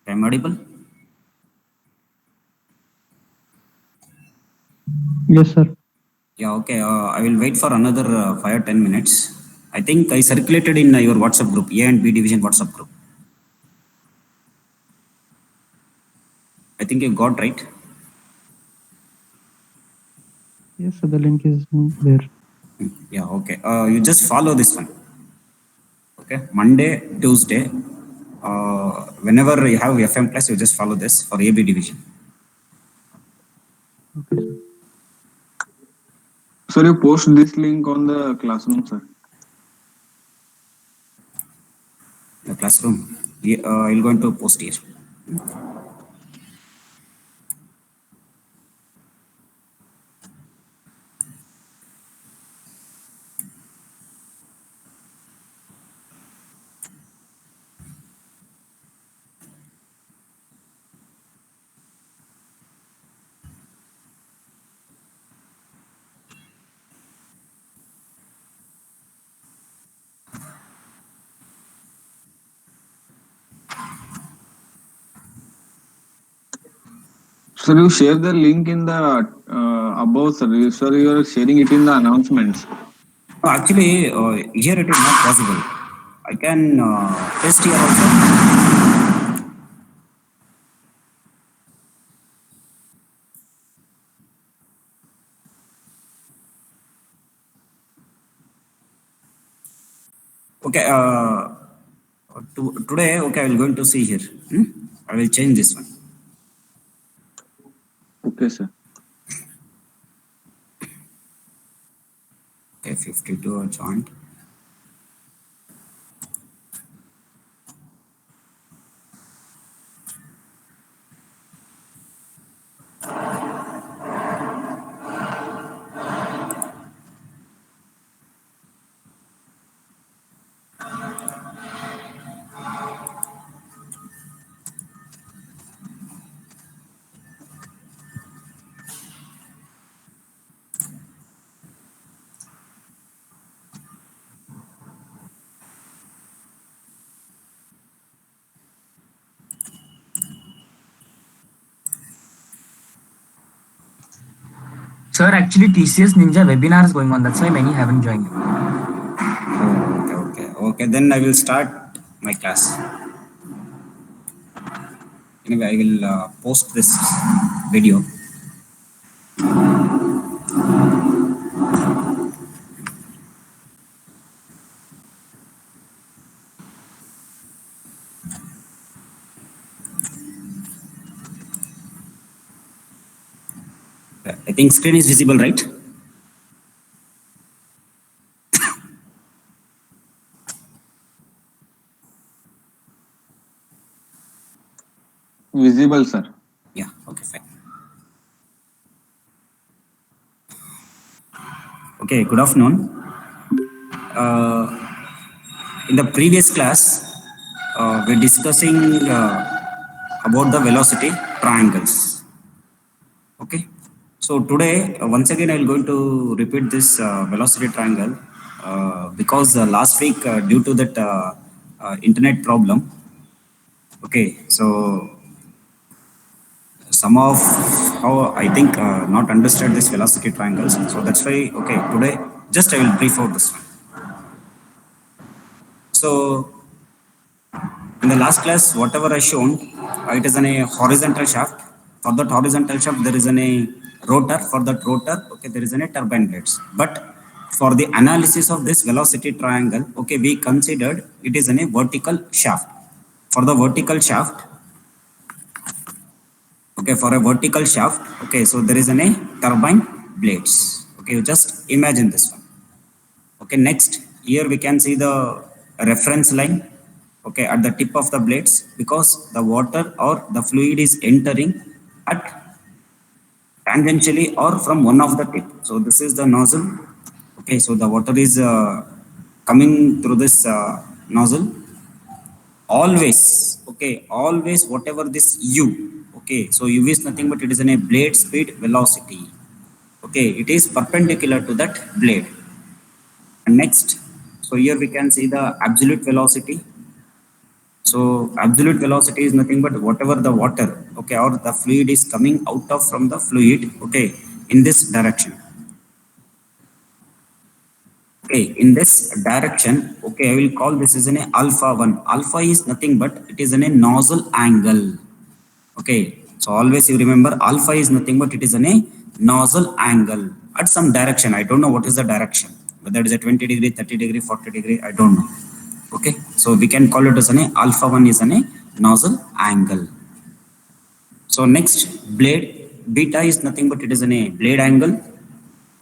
I'm audible? Yes, sir. Yeah, okay. I will wait for another 5 or 10 minutes. I think I circulated in your WhatsApp group, A and B division WhatsApp group. I think you got right. Yes, sir. The link is there. Yeah, okay. You just follow this one. Okay. Monday, Tuesday. Whenever you have FM plus, you just follow this for AB division. Okay, sir. Sir, you post this link on the classroom, sir. The classroom. Yeah, I'm going to post here. Sir, you share the link in the above, sir. Sir, you are sharing it in the announcements. No, actually, here it is not possible. I can test here also. Okay. Today, okay, I will going to see here. I will change this one. Okay, sir. Okay, 52 are joined. Sir, actually TCS Ninja webinar is going on. That's why many haven't joined. Okay. Then I will start my class. Anyway, I will post this video. I think screen is visible, right? Visible, sir. Yeah, okay, fine. Okay, good afternoon. In the previous class, we're discussing about the velocity triangles. Okay. So today, once again, I'm going to repeat this velocity triangle because last week, due to that internet problem, okay, so some of how I think not understood this velocity triangles. So that's why, okay, today just I will brief out this one. So in the last class, whatever I shown, it is in a horizontal shaft. For that horizontal shaft, there is a rotor. For that rotor, okay, there is a turbine blades. But for the analysis of this velocity triangle, okay, we considered it is in a vertical shaft. For the vertical shaft, okay, for a vertical shaft, okay, so there is a turbine blades. Okay, you just imagine this one. Okay, next here we can see the reference line, okay, at the tip of the blades, because the water or the fluid is entering at tangentially or from one of the tip. So this is the nozzle. Okay, so the water is coming through this nozzle. Always, okay, always whatever this u, okay, so u is nothing but it is in a blade speed velocity. Okay, it is perpendicular to that blade. And next, so here we can see the absolute velocity. So absolute velocity is nothing but whatever the water, okay, or the fluid is coming out of from the fluid, okay, in this direction. Okay, in this direction, okay, I will call this as an alpha 1. Alpha is nothing but it is an a nozzle angle. Okay, so always you remember alpha is nothing but it is an a nozzle angle at some direction. I don't know what is the direction, whether it is a 20 degree, 30 degree, 40 degree, I don't know. Okay, so we can call it as an a alpha 1 is an a nozzle angle. So next, blade beta is nothing but it is an a blade angle.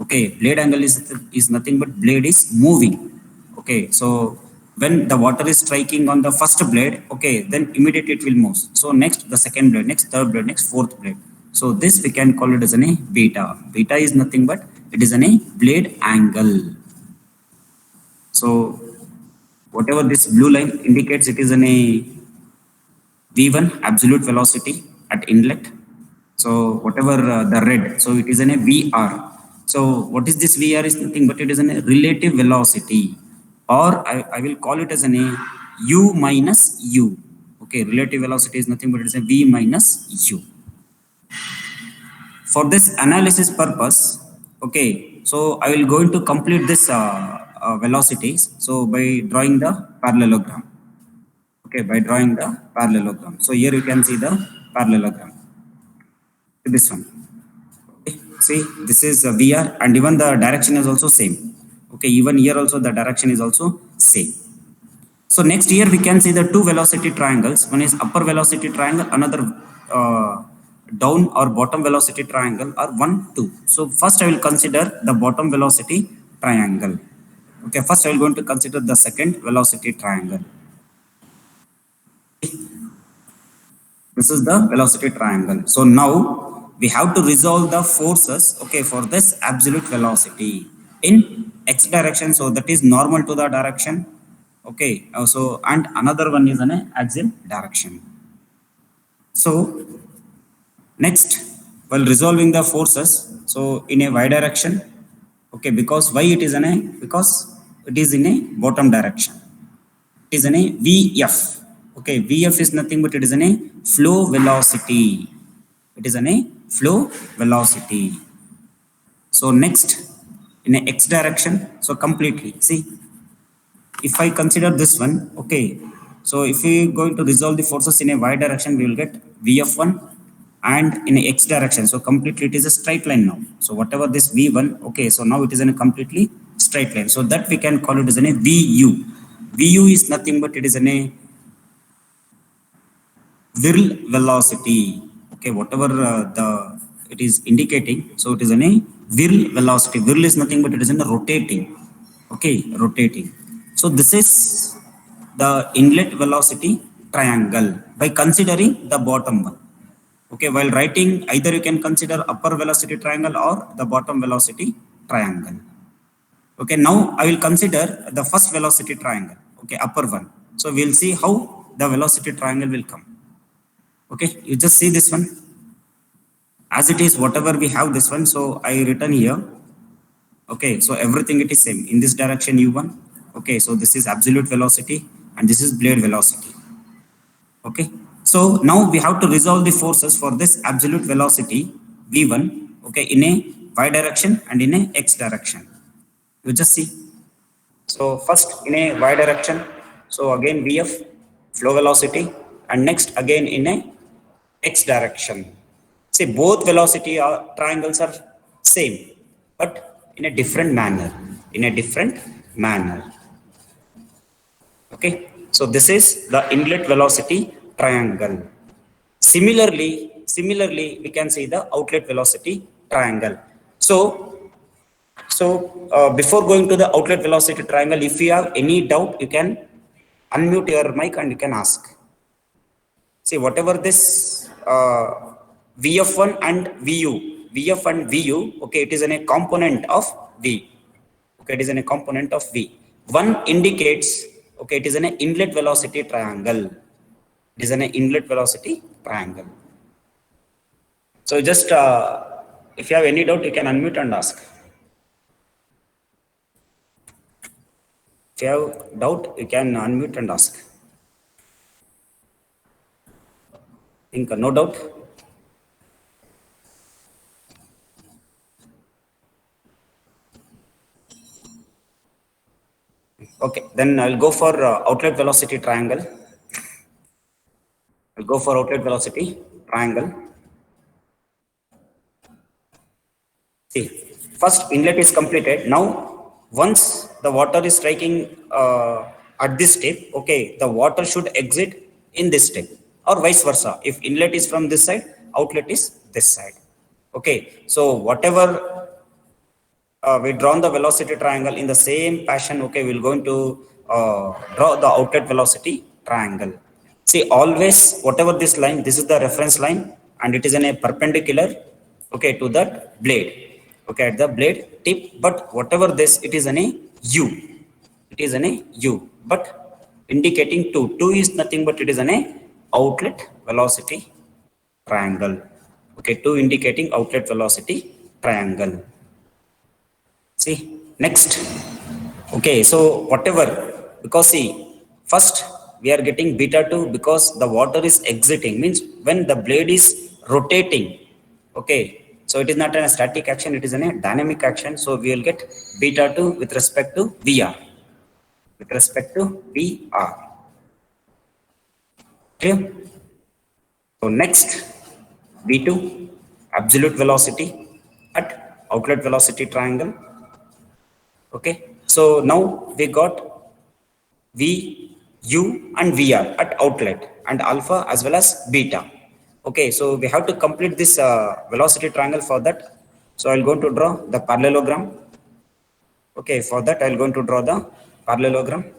Okay, blade angle is nothing but blade is moving. Okay, so when the water is striking on the first blade, okay, then immediately it will move. So next the second blade, next third blade, next fourth blade. So this we can call it as an a beta. Beta is nothing but it is an a blade angle. So whatever this blue line indicates, it is an a V1 absolute velocity at inlet. So whatever the red, so it is an a VR. So what is this VR is nothing but it is a relative velocity, or I will call it as an a U minus U. Okay, relative velocity is nothing but it is a V minus U. For this analysis purpose, okay, so I will going to complete this velocities. So by drawing the parallelogram. Okay, by drawing the parallelogram. So here you can see the parallelogram. This one. Okay, see, this is a VR and even the direction is also same. Okay, even here also the direction is also same. So next here we can see the two velocity triangles. One is upper velocity triangle, another down or bottom velocity triangle are 1, 2. So first I will consider the bottom velocity triangle. Okay, first I will going to consider the second velocity triangle. This is the velocity triangle. So now we have to resolve the forces, okay, for this absolute velocity in x direction. So that is normal to the direction. Okay, so and another one is an axial direction. So next, while resolving the forces, so in a y direction, okay, because why it is in a, because it is in a bottom direction. It is in a VF. Okay, VF is nothing but it is in a flow velocity. It is in a flow velocity. So next, in a x direction, so completely, see, if I consider this one, okay, so if we going to resolve the forces in a y direction, we will get VF1, and in a x direction, so completely it is a straight line now. So whatever this V1, okay, so now it is in a completely straight line. So that we can call it as in a VU. VU is nothing but it is in a whirl velocity. Okay, whatever it is indicating, so it is in a whirl velocity. Whirl is nothing but it is in a rotating. Okay, rotating. So this is the inlet velocity triangle by considering the bottom one. Okay, while writing, either you can consider upper velocity triangle or the bottom velocity triangle. Okay, now I will consider the first velocity triangle. Okay, upper one. So we'll see how the velocity triangle will come. Okay, you just see this one as it is, whatever we have this one. So I written here. Okay, so everything it is same in this direction U1. Okay, so this is absolute velocity and this is blade velocity. Okay, so now we have to resolve the forces for this absolute velocity V1, okay, in a y direction and in a x direction. You just see. So first in a y direction, so again VF, flow velocity, and next again in a x direction. See, both velocity triangles are same, but in a different manner. In a different manner. Okay, so this is the inlet velocity triangle. Similarly, we can see the outlet velocity triangle. So before going to the outlet velocity triangle, if you have any doubt, you can unmute your mic and you can ask. See, whatever this VF1 and VU, VF and VU, okay, it is in a component of V. Okay, it is in a component of V. One indicates, okay, it is an inlet velocity triangle. It is an inlet velocity triangle. So just if you have any doubt, you can unmute and ask. If you have doubt, you can unmute and ask. Think no doubt. Okay, then I'll go for outlet velocity triangle. I'll go for outlet velocity triangle. See, first inlet is completed. Now, once the water is striking at this step, okay, the water should exit in this step or vice versa. If inlet is from this side, outlet is this side. Okay, so whatever we drawn the velocity triangle in the same fashion, okay, we're going to draw the outlet velocity triangle. See, always whatever this line, this is the reference line and it is in a perpendicular, okay, to that blade, okay, at the blade tip, but whatever this, it is in a U, it is in a U, but indicating 2. 2 is nothing but it is in a outlet velocity triangle, okay, 2 indicating outlet velocity triangle. See, next. Okay, so whatever, because see, first we are getting beta 2 because the water is exiting, means when the blade is rotating, okay, so it is not a static action, it is a dynamic action. So we will get beta 2 with respect to VR, with respect to VR. Clear? So next, V2, absolute velocity at outlet velocity triangle. Okay, so now we got V, U and VR at outlet and alpha as well as beta. Okay, so we have to complete this velocity triangle for that. So I'll going to draw the parallelogram. Okay, for that I'll going to draw the parallelogram.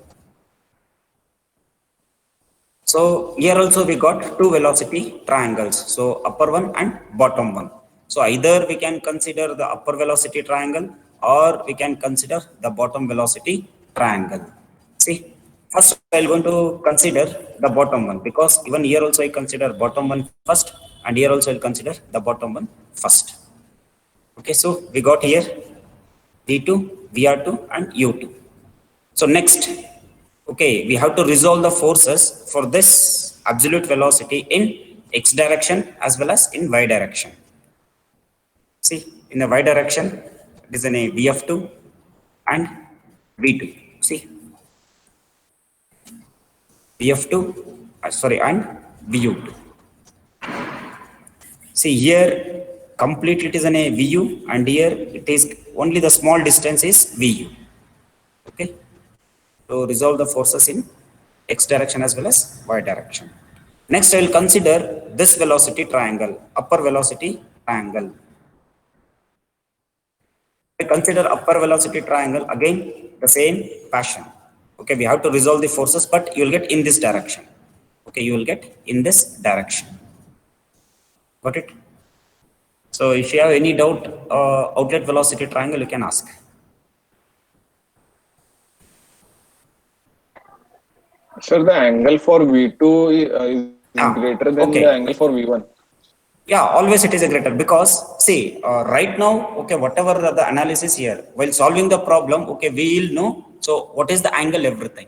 So here also we got two velocity triangles. So upper one and bottom one. So either we can consider the upper velocity triangle or we can consider the bottom velocity triangle. See, first I'm going to consider the bottom one because even here also I consider bottom one first and here also I'll consider the bottom one first. Okay, so we got here V2, VR2 and U2. So next, okay, we have to resolve the forces for this absolute velocity in x direction as well as in y direction. See, in the y direction, it is in a Vf2 and V2. See, Vf2, sorry, and Vu2. See here, completely it is in a Vu and here it is only the small distance is Vu. Okay. To resolve the forces in x direction as well as y direction. Next, I will consider this velocity triangle, upper velocity triangle. I consider upper velocity triangle again the same fashion. Okay, we have to resolve the forces, but you will get in this direction. Okay, you will get in this direction. Got it? So, if you have any doubt, outlet velocity triangle, you can ask. Sir, the angle for V2 is greater than okay. the angle for V1. Yeah, always it is a greater because see, right now, okay, whatever the analysis here, while solving the problem, okay, we will know. So, what is the angle, everything.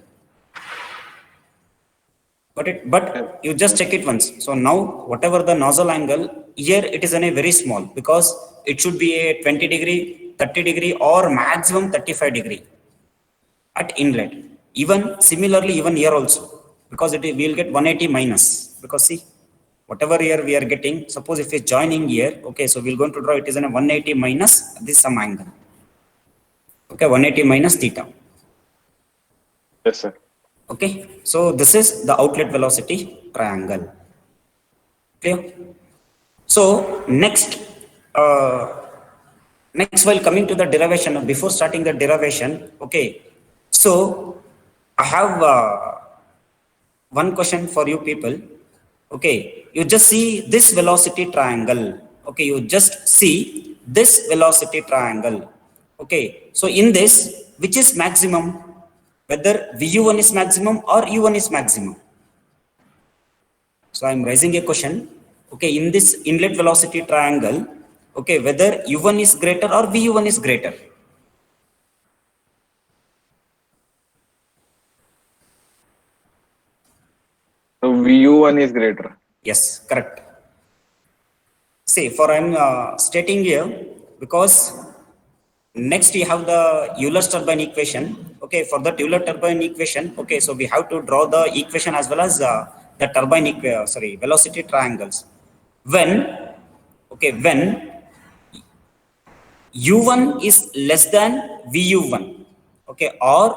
Got it? But you just check it once. So, now, whatever the nozzle angle, here it is in a very small because it should be a 20 degree, 30 degree or maximum 35 degree at inlet. Even similarly, even here also, because we will get 180 minus because see, whatever here we are getting, suppose if it's joining here, okay, so we're going to draw it is in a 180 minus this some angle. Okay, 180 minus theta. Yes, sir. Okay, so this is the outlet velocity triangle. Clear? So next, while coming to the derivation, before starting the derivation, okay, so I have one question for you people. Okay, you just see this velocity triangle. Okay, you just see this velocity triangle. Okay, so in this, which is maximum? Whether Vu1 is maximum or U1 is maximum. So I am raising a question. Okay, in this inlet velocity triangle, okay, whether U1 is greater or Vu1 is greater. So VU1 is greater. Yes, correct. See, for I'm stating here because next we have the Euler's turbine equation. Okay, for the Euler turbine equation, okay, so we have to draw the equation as well as the turbine velocity triangles. When, okay, when u1 is less than vu1, okay, or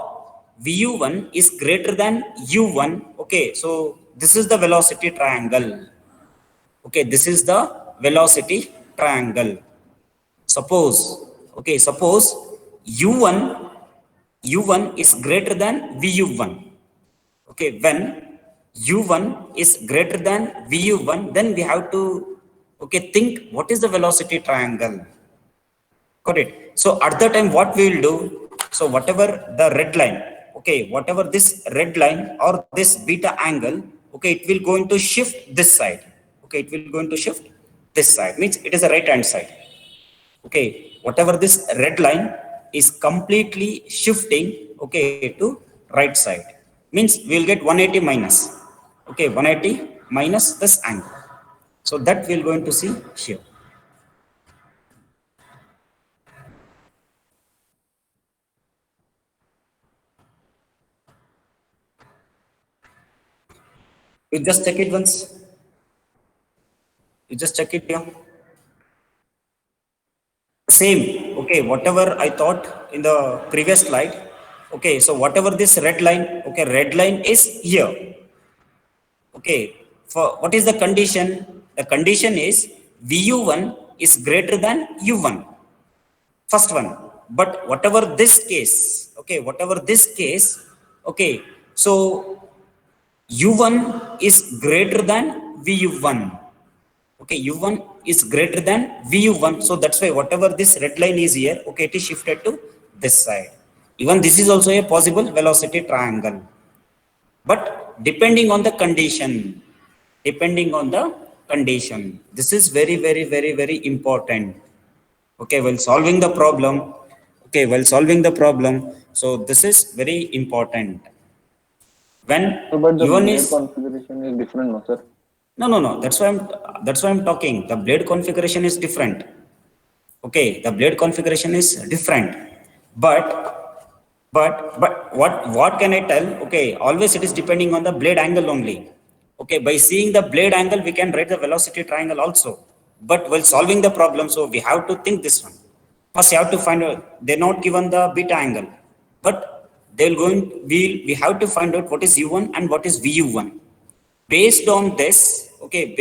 vu1 is greater than u1, okay, so this is the velocity triangle. Okay, this is the velocity triangle. Suppose, okay, suppose u1 is greater than vu1. Okay, when u1 is greater than vu1, then we have to, okay, think what is the velocity triangle. Got it? So at the time what we will do, so whatever the red line, okay, whatever this red line or this beta angle, okay, it will going to shift this side. Okay, it will going to shift this side, means it is a right hand side. Okay, whatever this red line is completely shifting, okay, to right side, means we will get 180 minus, okay, 180 minus this angle. So that we will going to see here. You just check it once. You just check it here. Same, okay, whatever I thought in the previous slide. Okay, so whatever this red line, okay, red line is here. Okay, for what is the condition? The condition is vu1 is greater than u1, first one. But whatever this case, okay, whatever this case, okay, so u1 is greater than vu1. Okay, u1 is greater than vu1, so that's why whatever this red line is here, okay, it is shifted to this side. Even this is also a possible velocity triangle, but depending on the condition, this is very, very, very, very important. Okay, while solving the problem, so this is very important. When But the u1 blade is configuration is different, no, sir? no, that's why I'm talking. The blade configuration is different. Okay, the blade configuration is different. But what can I tell? Okay, always it is depending on the blade angle only. Okay, by seeing the blade angle, we can write the velocity triangle also. But while solving the problem, so we have to think this one. First, you have to find out, they're not given the beta angle, but we have to find out what is u1 and what is vu1. Based on this, okay,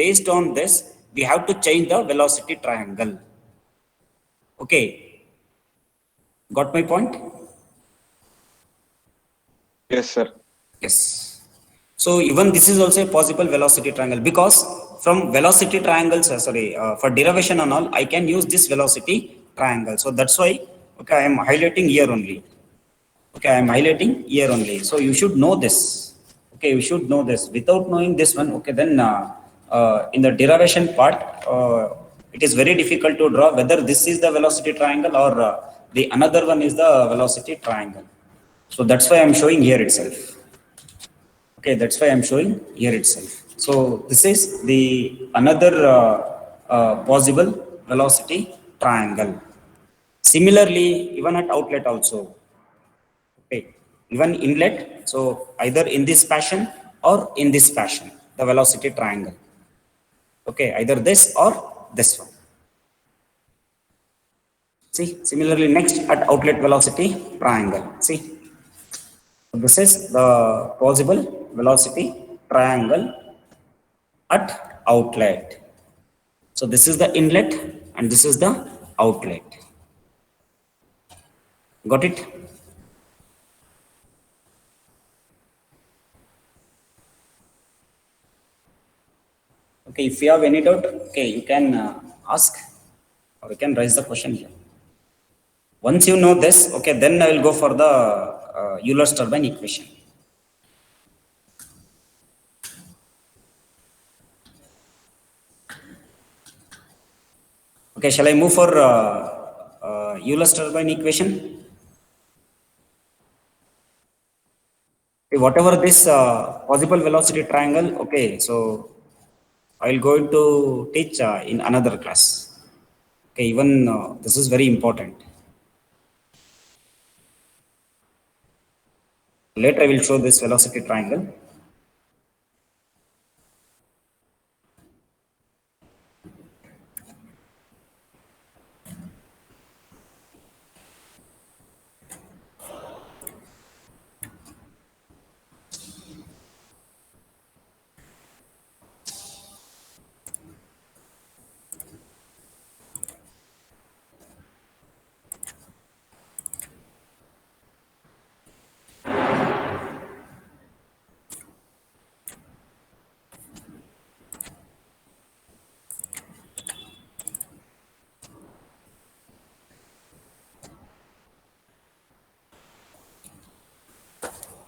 we have to change the velocity triangle. Okay, got my point? Yes, sir. Yes. So even this is also a possible velocity triangle, because from velocity triangles, for derivation and all, I can use this velocity triangle. So that's why, okay, I am highlighting here only. Okay, I am highlighting here only. So you should know this. Okay, you should know this. Without knowing this one, okay, then in the derivation part, it is very difficult to draw whether this is the velocity triangle or the another one is the velocity triangle. So that's why I'm showing here itself. Okay, that's why I'm showing here itself. So this is the another possible velocity triangle. Similarly, even at outlet also. Okay, even inlet, so either in this fashion or in this fashion, the velocity triangle. Okay, either this or this one. See, similarly next at outlet velocity triangle. See, this is the possible velocity triangle at outlet. So this is the inlet and this is the outlet. Got it? Okay, if you have any doubt, okay, you can ask or you can raise the question here. Once you know this, okay, then I will go for the Euler's turbine equation. Okay, shall I move for Euler's turbine equation? Okay, whatever this possible velocity triangle, okay, so I will going to teach in another class. Okay, even this is very important. Later I will show this velocity triangle.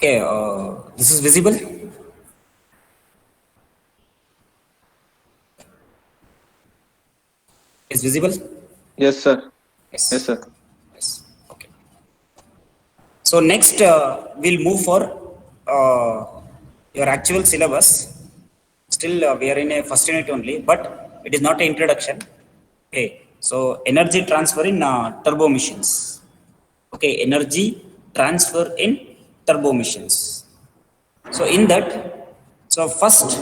Okay, this is visible. Is visible? Yes, sir. Yes. Yes, sir. Yes. Okay. So next we'll move for your actual syllabus. Still we are in a first unit only, but it is not an introduction. Okay. So energy transfer in turbo machines. Okay, energy transfer in turbo machines. So in that, so first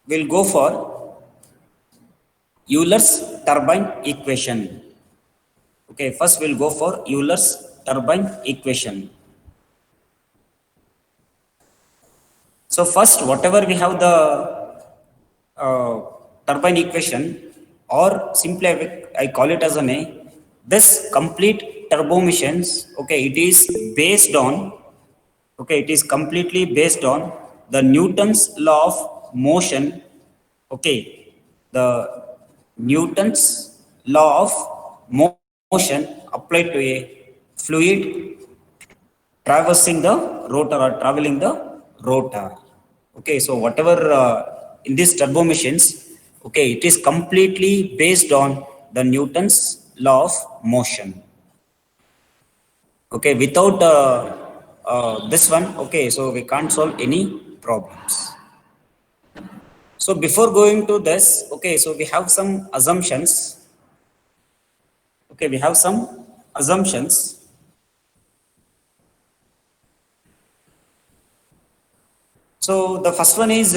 we'll go for Euler's turbine equation. Okay, first we'll go for Euler's turbine equation. So first, whatever we have the turbine equation, or simply I call it as a name, this complete turbo machines, okay, it is based on, okay, it is completely based on the Newton's law of motion, okay, the Newton's law of motion applied to a fluid traversing the rotor or traveling the rotor. Okay, so whatever in these turbo machines, okay, it is completely based on the Newton's law of motion. Okay, without this one, okay, so we can't solve any problems. So before going to this, okay, so we have some assumptions. Okay, we have some assumptions. So the first one is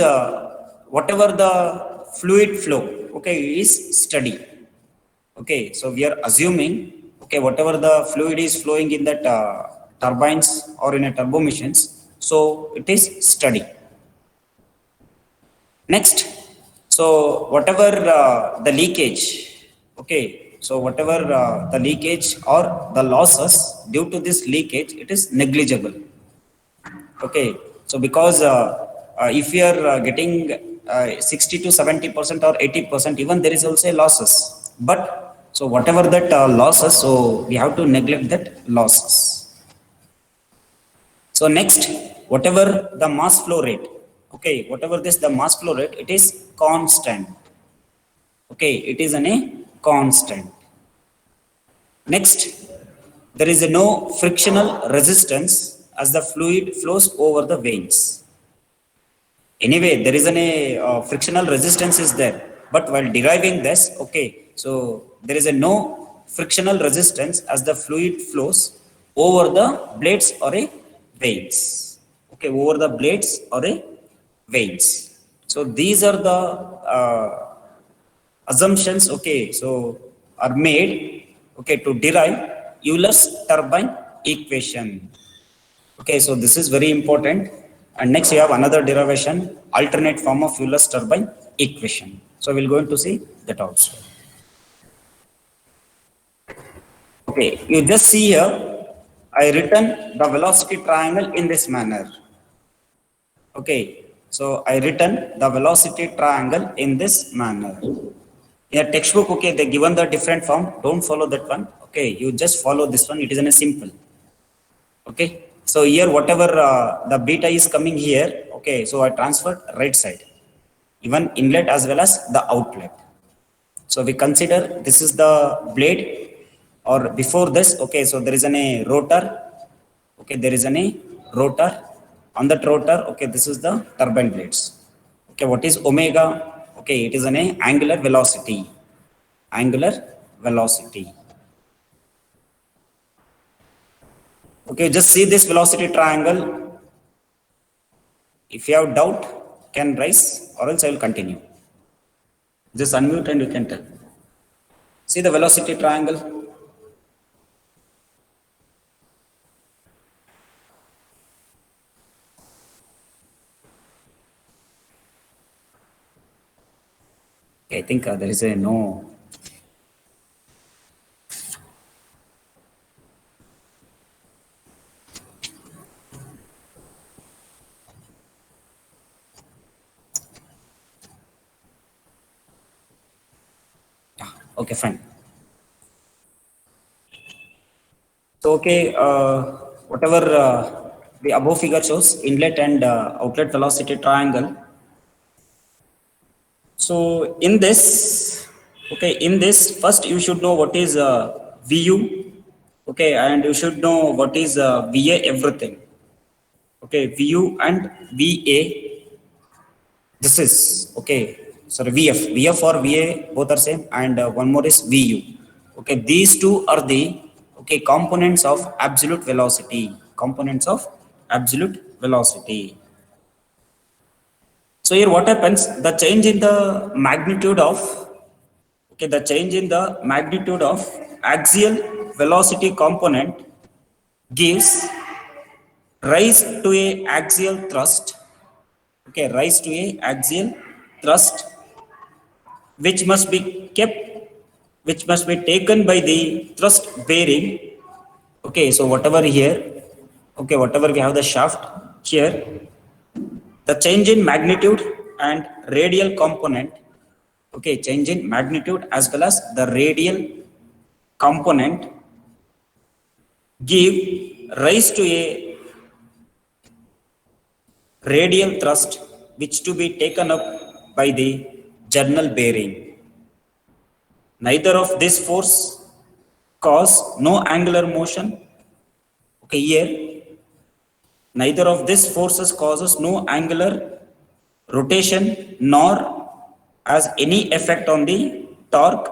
whatever the fluid flow, okay, is steady. Okay, so we are assuming, okay, whatever the fluid is flowing in that turbines or in a turbo machines, so it is steady. Next, so whatever the leakage, okay, so whatever the leakage or the losses due to this leakage, it is negligible. Okay, so because if you are getting 60 to 70% or 80%, even there is also losses. But so whatever that losses, so we have to neglect that losses. So next, whatever the mass flow rate, okay, whatever this the mass flow rate, it is constant. Okay, it is a constant. Next, there is no frictional resistance as the fluid flows over the veins. Anyway, there is a frictional resistance is there, but while deriving this, okay, so there is no frictional resistance as the fluid flows over the blades or a veins. Okay, over the blades or a veins. So these are the assumptions, okay, so are made, okay, to derive Euler's turbine equation. Okay, so this is very important. And next, you have another derivation, alternate form of Euler's turbine equation. So we're going to see that also. Okay, you just see here, I written the velocity triangle in this manner. Okay, so I written the velocity triangle in this manner. In a textbook, okay, they given the different form. Don't follow that one. Okay, you just follow this one. It is in a simple. Okay. So here, whatever the beta is coming here, okay, so I transferred right side, even inlet as well as the outlet. So we consider this is the blade, or before this, okay, so there is a rotor, okay, there is a rotor. On that rotor, okay, this is the turbine blades. Okay, what is omega? Okay, it is an angular velocity. Angular velocity. Okay, just see this velocity triangle. If you have doubt, can raise, or else I will continue. Just unmute and you can tell. See the velocity triangle. Okay, I think there is a no. Okay, fine. So, okay, whatever the above figure shows, inlet and outlet velocity triangle. So, in this, okay, in this, first you should know what is VU, okay, and you should know what is VA everything. Okay, VU and VA, this is, okay, sorry, VF or VA, both are same, and one more is VU. Okay, these two are the, okay, components of absolute velocity, components of absolute velocity. So here what happens, the change in the magnitude of, okay, the change in the magnitude of axial velocity component gives rise to a axial thrust, okay, rise to a axial thrust, which must be kept, which must be taken by the thrust bearing. Okay, so whatever here, okay, whatever we have the shaft here, the change in magnitude and radial component, okay, change in magnitude as well as the radial component give rise to a radial thrust which to be taken up by the journal bearing. Neither of this force cause no angular motion. Okay, here neither of these forces causes no angular rotation nor has any effect on the torque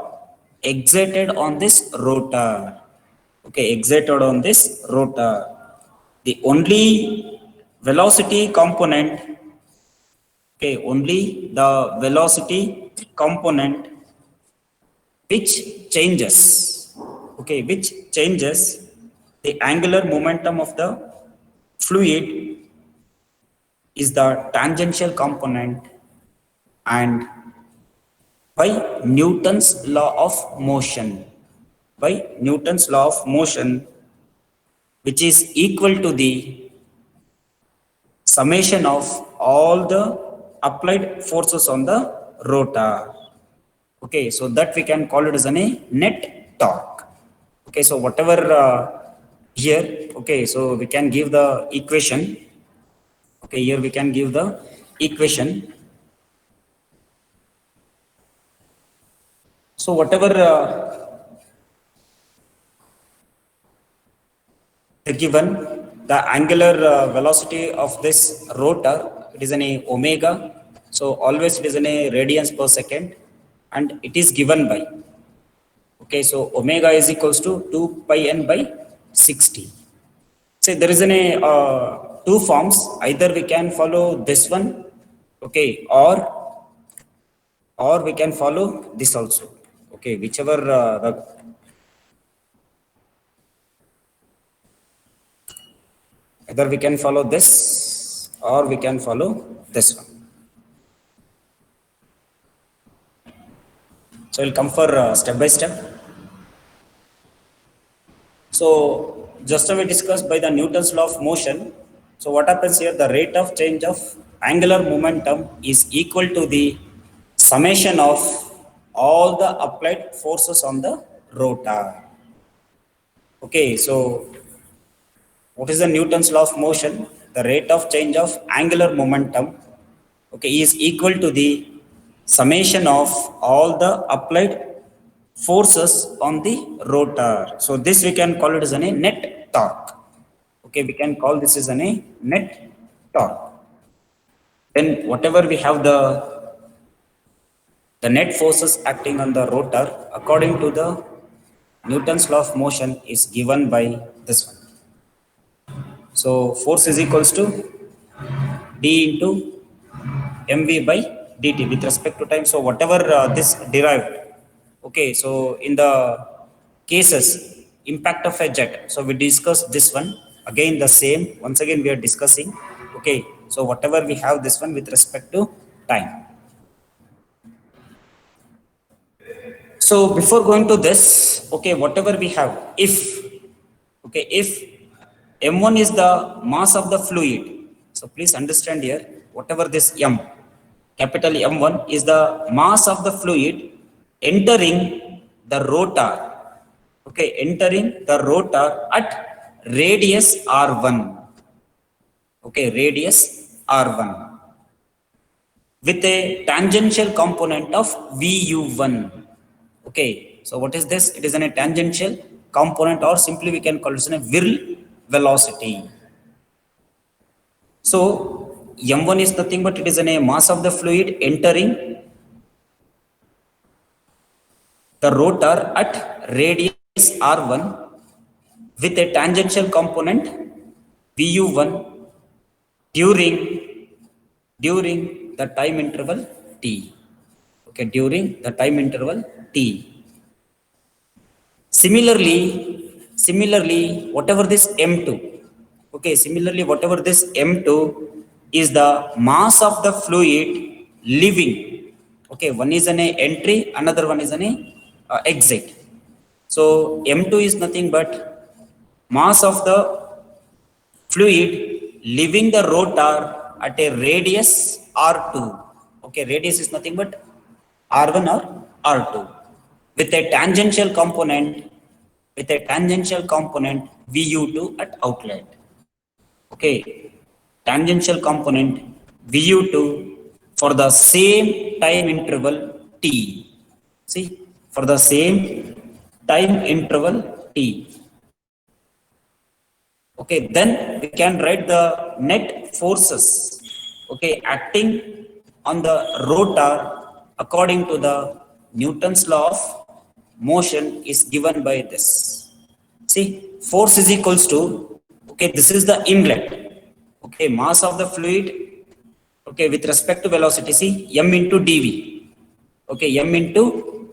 exerted on this rotor. Okay, exerted on this rotor. The only velocity component, okay, only the velocity component which changes, okay, which changes the angular momentum of the fluid is the tangential component, and by Newton's law of motion, by Newton's law of motion, which is equal to the summation of all the applied forces on the rotor. Okay, so that we can call it as a net torque. Okay, so whatever here, okay, so we can give the equation. Okay, here we can give the equation. So whatever given, the angular velocity of this rotor, it is an omega. So always it is an radians per second, and it is given by, okay, so omega is equals to 2 pi n by 60. Say there is an two forms, either we can follow this one, okay, or we can follow this also, okay, whichever either we can follow this or we can follow this one. So we'll come for step by step. So just we discussed by the Newton's law of motion. So what happens here? The rate of change of angular momentum is equal to the summation of all the applied forces on the rotor. Okay, so what is the Newton's law of motion? The rate of change of angular momentum, okay, is equal to the summation of all the applied forces on the rotor. So this we can call it as a net torque. Okay, we can call this as a net torque. then whatever we have the net forces acting on the rotor according to the Newton's law of motion is given by this one. So force is equals to d into mv by dt with respect to time. So whatever this derived, okay, so in the cases impact of a jet, so we discussed this one again, the same once again we are discussing. Okay, so whatever we have this one with respect to time. So before going to this, okay, whatever we have, if m1 is the mass of the fluid, so please understand here, whatever this m, capital M1 is the mass of the fluid entering the rotor, okay, entering the rotor at radius r1, okay, radius r1 with a tangential component of vu1. Okay, so what is this? It is a tangential component, or simply we can call it a whirl velocity. So m1 is nothing but it is a mass of the fluid entering the rotor at radius r1 with a tangential component vu1 during the time interval t. Okay, during the time interval t. Similarly, whatever this m2, okay, similarly whatever this m2 is the mass of the fluid leaving. Okay, one is an entry, another one is an exit. So m2 is nothing but mass of the fluid leaving the rotor at a radius r2. Okay, radius is nothing but r1 or r2 with a tangential component vu2 at outlet. Okay, tangential component vu2 for the same time interval t. See, for the same time interval t. Okay, then we can write the net forces, okay, acting on the rotor according to the Newton's law of motion is given by this. See, force is equals to, okay, this is the inlet, okay, mass of the fluid, okay, with respect to velocity, see, m into dv, okay, m into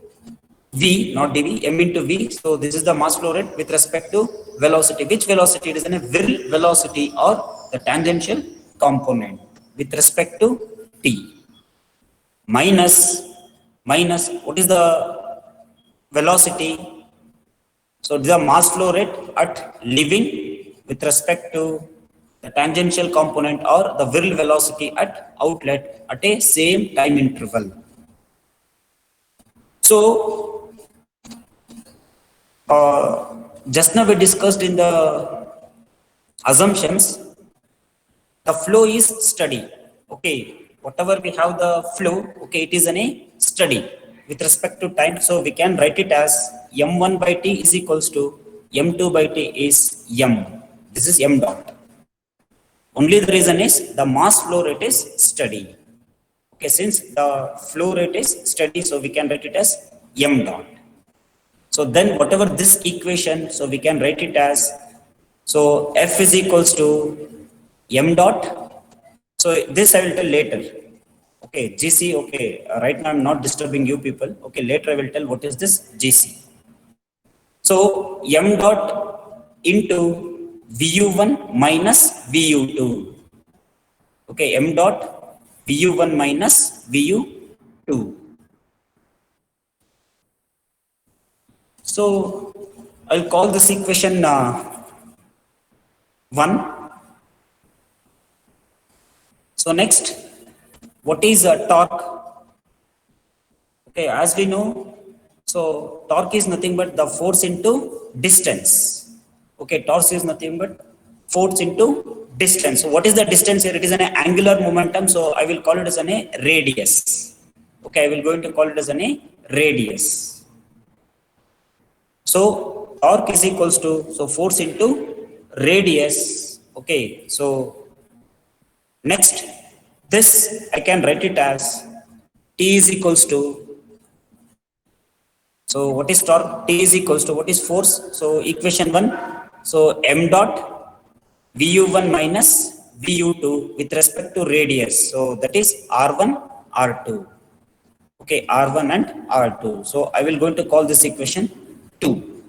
v, not dv, m into v. So this is the mass flow rate with respect to velocity. Which velocity? It is a whirl velocity or the tangential component with respect to t. Minus what is the velocity? So this is the mass flow rate at leaving with respect to the tangential component or the whirl velocity at outlet at a same time interval. So just now we discussed in the assumptions, the flow is steady. Okay, whatever we have the flow, okay, it is a steady with respect to time. So we can write it as m1 by t is equals to m2 by t is m. This is m dot. Only the reason is the mass flow rate is steady. Okay, since the flow rate is steady, so we can write it as m dot. So then whatever this equation, so we can write it as, so F is equals to m dot. So this I will tell later. Okay, GC, okay, right now I'm not disturbing you people. Okay, later I will tell what is this GC. So m dot into VU1 minus VU2. Okay, m dot VU1 minus VU2. So I'll call this equation 1. So next, what is torque? Okay, as we know, so torque is nothing but the force into distance. Okay, torque is nothing but force into distance. So what is the distance here? It is an angular momentum. So I will call it as a radius. Okay, I will going to call it as a radius. So torque is equals to, so force into radius. Okay, so next This I can write it as T is equals to, so what is torque? T is equals to what is force? So equation 1. So m dot Vu1 minus Vu2 with respect to radius. So that is R1, R2. Okay, R1 and R2. So I will going to call this equation 2.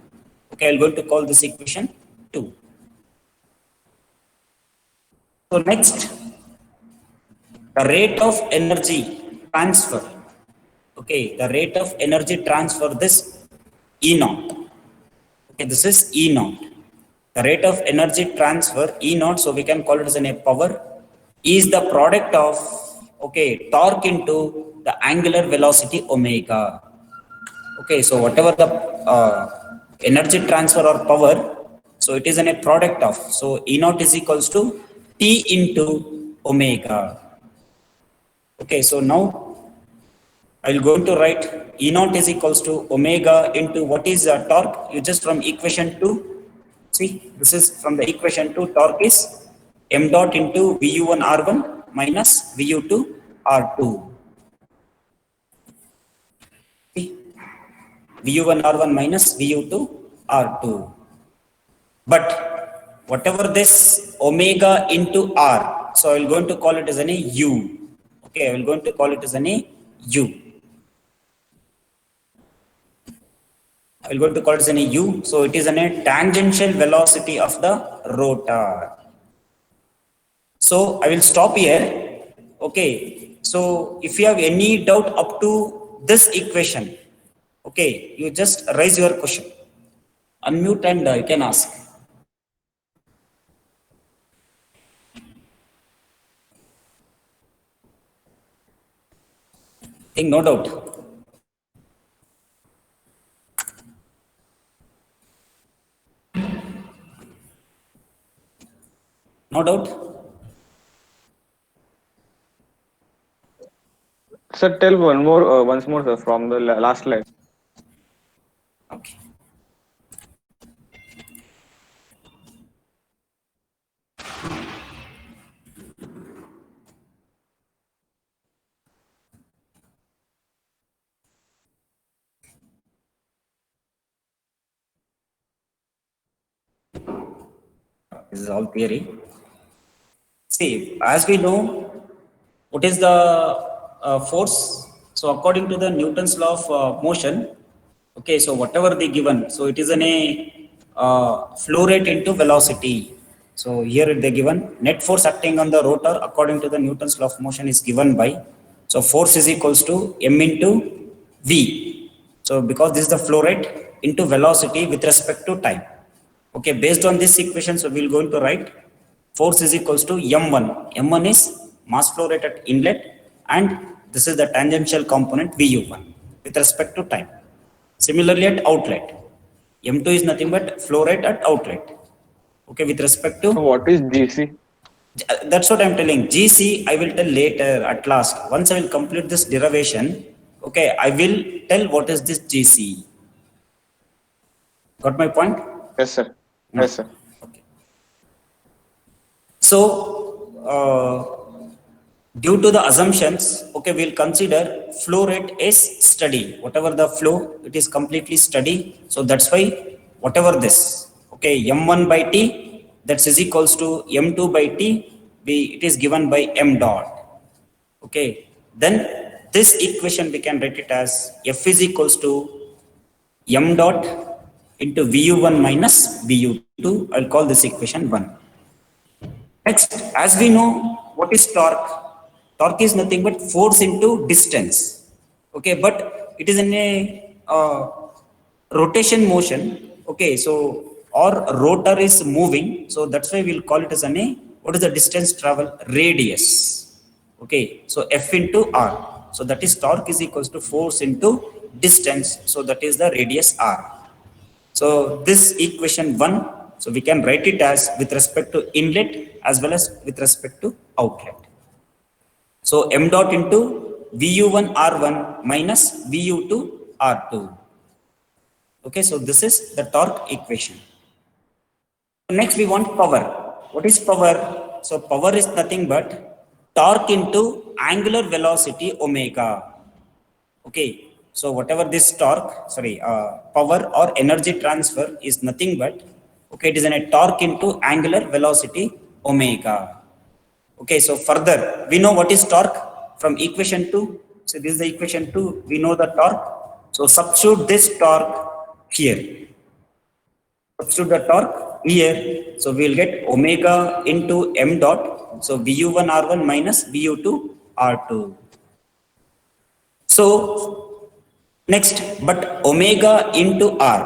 Okay, I will going to call this equation 2. So next, the rate of energy transfer. Okay, the rate of energy transfer, this E naught. Okay, this is E naught. The rate of energy transfer E naught, so we can call it as a power, is the product of, okay, torque into the angular velocity omega. Okay, so whatever the energy transfer or power, so it is a product of, so E naught is equals to T into omega. Okay, so now I will going to write E naught is equals to omega into what is torque. You just from equation 2, see, this is from the equation 2, torque is m dot into Vu1 R1 minus Vu2 R2. See, Vu1 R1 minus Vu2 R2. But whatever this omega into R, so I will going to call it as an U. Okay, I will going to call it as an U. I will going to call it as an U. So it is a tangential velocity of the rotor. So I will stop here. Okay. So if you have any doubt up to this equation, okay, you just raise your question. Unmute and you can ask. I think no doubt. No doubt. Sir, tell once more, sir, from the last slide. Okay. This is all theory. See, as we know, what is the force? So according to the Newton's law of motion, okay, so whatever they given, so it is an flow rate into velocity. So here they given net force acting on the rotor according to the Newton's law of motion is given by, so force is equals to m into v. So because this is the flow rate into velocity with respect to time. Okay, based on this equation, so we'll going to write force is equals to m1. m1 is mass flow rate at inlet, and this is the tangential component Vu1 with respect to time. Similarly at outlet, m2 is nothing but flow rate at outlet. Okay, with respect to, So what is GC? that's what I'm telling. GC I will tell later at last. Once I will complete this derivation, okay, I will tell what is this GC. Got my point? Yes, sir. Yes, sir. Okay. So, due to the assumptions, okay, we'll consider flow rate is steady. Whatever the flow, it is completely steady. So that's why whatever this, okay, m1 by t, that is equals to m2 by t, it is given by m dot. Okay, then this equation we can write it as F is equals to m dot into Vu1 minus Vu2. I'll call this equation 1. Next, as we know, what is torque? Torque is nothing but force into distance. Okay, but it is in a rotation motion. Okay, so or rotor is moving. So that's why we'll call it as what is the distance travel? Radius. Okay, so F into R. So that is torque is equals to force into distance. So that is the radius R. So this equation 1, so we can write it as with respect to inlet as well as with respect to outlet. So m dot into Vu1 R1 minus Vu2 R2. Okay, so this is the torque equation. Next we want power. What is power? So power is nothing but torque into angular velocity omega. Okay, so whatever this torque, power or energy transfer is nothing but, okay, it is a torque into angular velocity omega. Okay, so further, we know what is torque from equation 2. So this is the equation 2, we know the torque. So substitute this torque here. Substitute the torque here. So we will get omega into m dot. So VU1 R1 minus VU2 R2. So next, but omega into R.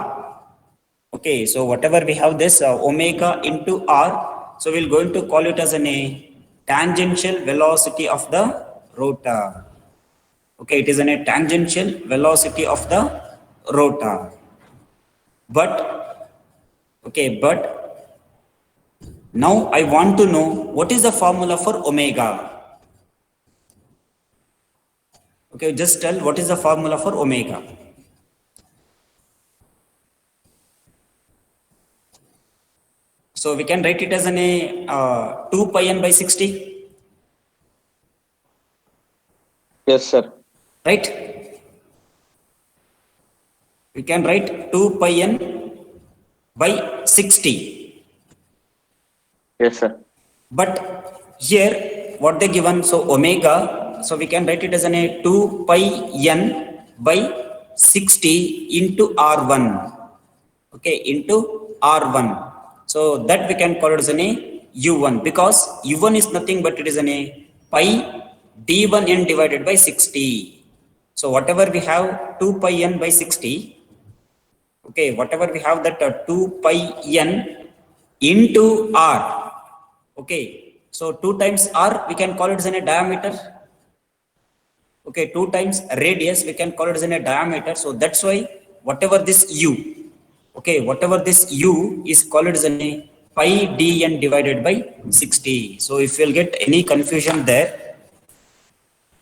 Okay, so whatever we have this omega into R, so we're going to call it as a tangential velocity of the rotor. Okay, it is a tangential velocity of the rotor. But, okay, but now I want to know what is the formula for omega. Okay, just tell what is the formula for omega. So we can write it as 2 pi n by 60. Yes, sir. Right? We can write 2 pi n by 60. Yes, sir. But here, what they given, so omega, so we can write it as 2 pi n by 60 into R1. Okay, into R1. So that we can call it as U1, because U1 is nothing but it is pi D1n divided by 60. So whatever we have 2 pi n by 60, okay, whatever we have that 2 pi n into R, okay, so 2 times R we can call it as a diameter, okay, 2 times radius we can call it as a diameter. So that's why whatever this U, okay, whatever this U is called as a pi dn divided by 60. So if you'll get any confusion there,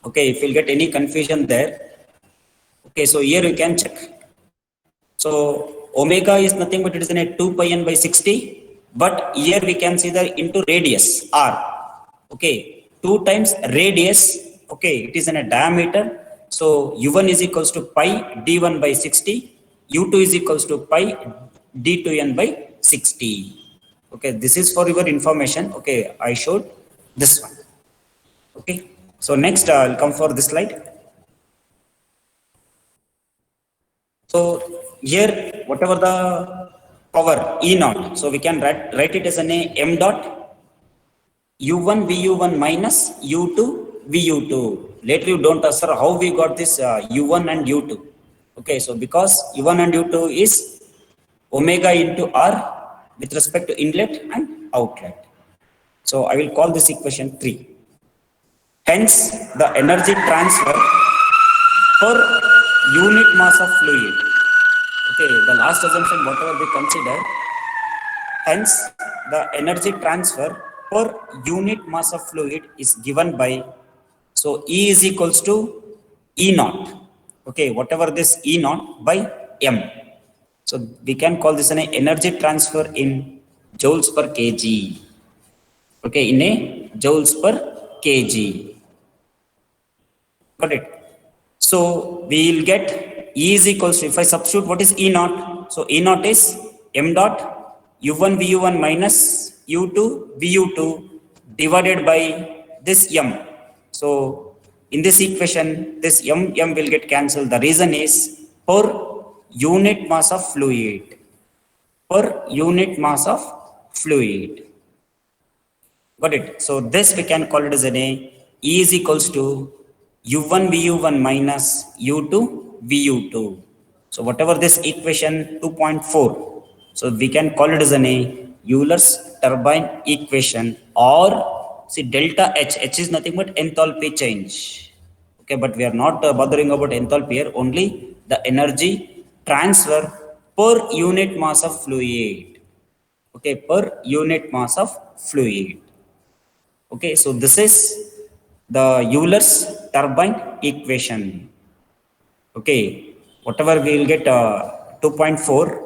okay, if you'll get any confusion there, okay, so here you can check. So omega is nothing but it is 2 pi n by 60, but here we can see the into radius R, okay, 2 times radius, okay, it is in a diameter. So U1 is equals to pi D1 by 60, U2 is equals to pi D2n by 60. Okay, this is for your information. Okay, I showed this one. Okay, so next I'll come for this slide. So here, whatever the power E naught, so we can write it as an m dot U1 VU1 minus U2 VU2. Later you don't ask, sir, how we got this U1 and U2. Okay, so because U1 and U2 is omega into R with respect to inlet and outlet. So I will call this equation 3. Hence, the energy transfer per unit mass of fluid. Okay, the last assumption, whatever we consider, hence the energy transfer per unit mass of fluid is given by, so E is equals to E naught. Okay, whatever this E naught by M. So we can call this an energy transfer in joules per kg. Okay, in a joules per kg. Got it? So we will get E is equals to, if I substitute what is E naught, so E naught is m dot U1 VU1 minus U2 VU2 divided by this M. So in this equation, this M will get cancelled. The reason is per unit mass of fluid. Per unit mass of fluid. Got it? So this we can call it as E is equals to U1 VU1 minus U2 VU2. So whatever this equation 2.4, so we can call it as Euler's turbine equation, or see delta H is nothing but enthalpy change. Okay, but we are not bothering about enthalpy here, only the energy transfer per unit mass of fluid. Okay, per unit mass of fluid. Okay, so this is the Euler's turbine equation. Okay, whatever we will get 2.4,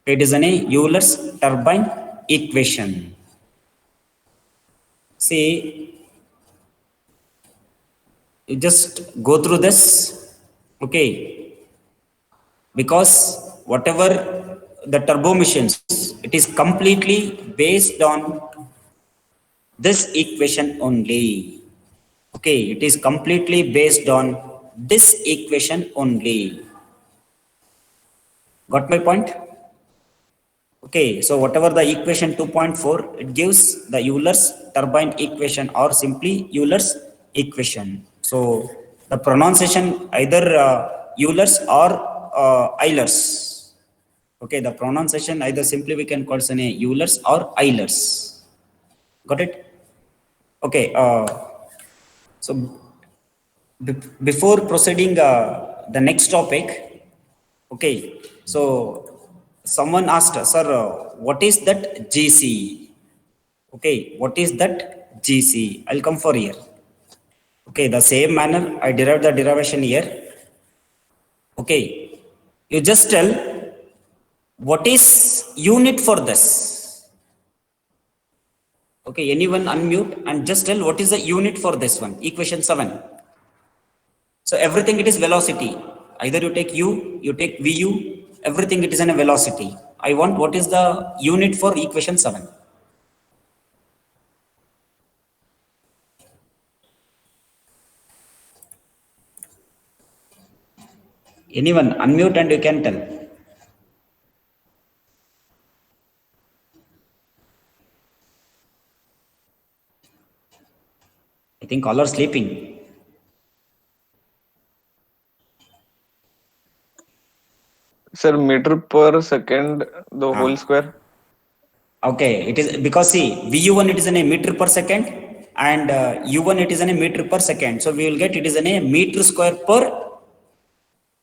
it is an Euler's turbine equation. See, you just go through this, okay, because whatever the turbo machines, it is completely based on this equation only. Okay, it is completely based on this equation only. Got my point? Okay, so whatever the equation 2.4, it gives the Euler's turbine equation or simply Euler's equation. So the pronunciation either Euler's or Euler's. Okay, the pronunciation either simply we can call it Euler's or Euler's. Got it? Okay, so before proceeding the next topic, okay, so someone asked, sir, what is that GC? Okay, what is that GC? I'll come for here. Okay, the same manner I derived the derivation here. Okay, you just tell what is unit for this. Okay, anyone unmute and just tell what is the unit for this one, equation 7. So everything it is velocity. Either you take u, you take vu, everything it is in a velocity. I want what is the unit for equation 7. Anyone unmute and you can tell. I think all are sleeping. Sir, meter per second, the whole square. Okay, it is because see, VU1 it is in a meter per second and U1 it is in a meter per second. So we will get it is in a meter square per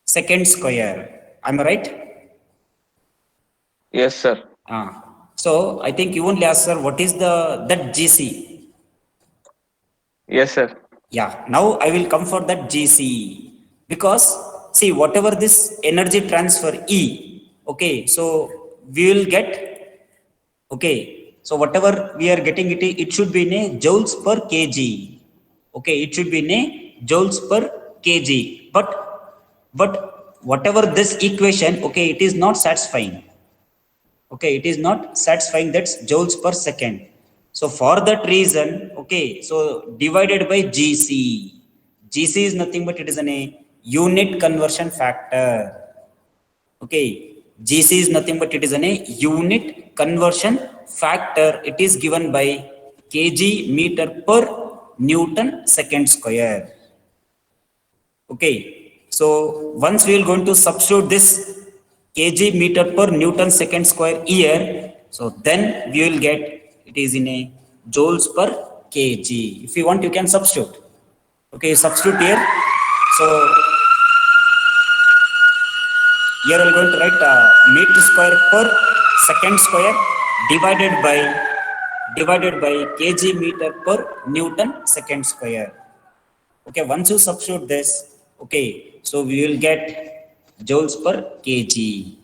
second square. Am I right? Yes, sir. So I think you only asked, sir, what is that GC? Yes, sir. Yeah, now I will come for that GC because see, whatever this energy transfer E, okay, so we will get, okay, so whatever we are getting it should be in a joules per kg. Okay, it should be in a joules per kg. But whatever this equation, okay, it is not satisfying. Okay, it is not satisfying, that's joules per second. So for that reason, okay, so divided by GC. GC is nothing but it is a unit conversion factor. Okay, GC is nothing but it is a unit conversion factor. It is given by kg meter per Newton second square. Okay, so once we are going to substitute this kg meter per Newton second square here, so then we will get it is in a joules per kg. If you want, you can substitute. Okay, substitute here. So here we are going to write meter square per second square divided by kg meter per Newton second square. Okay, once you substitute this, okay, so we will get joules per kg.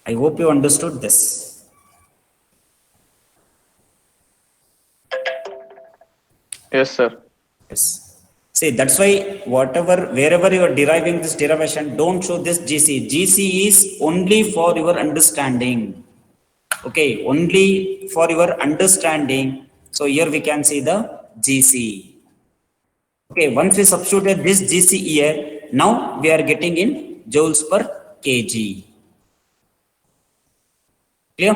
I hope you understood this. Yes, sir. Yes. See, that's why wherever you are deriving this derivation, don't show this GC. GC is only for your understanding. Okay, only for your understanding. So here we can see the GC. Okay, once we substituted this GC here, now we are getting in joules per kg. Clear?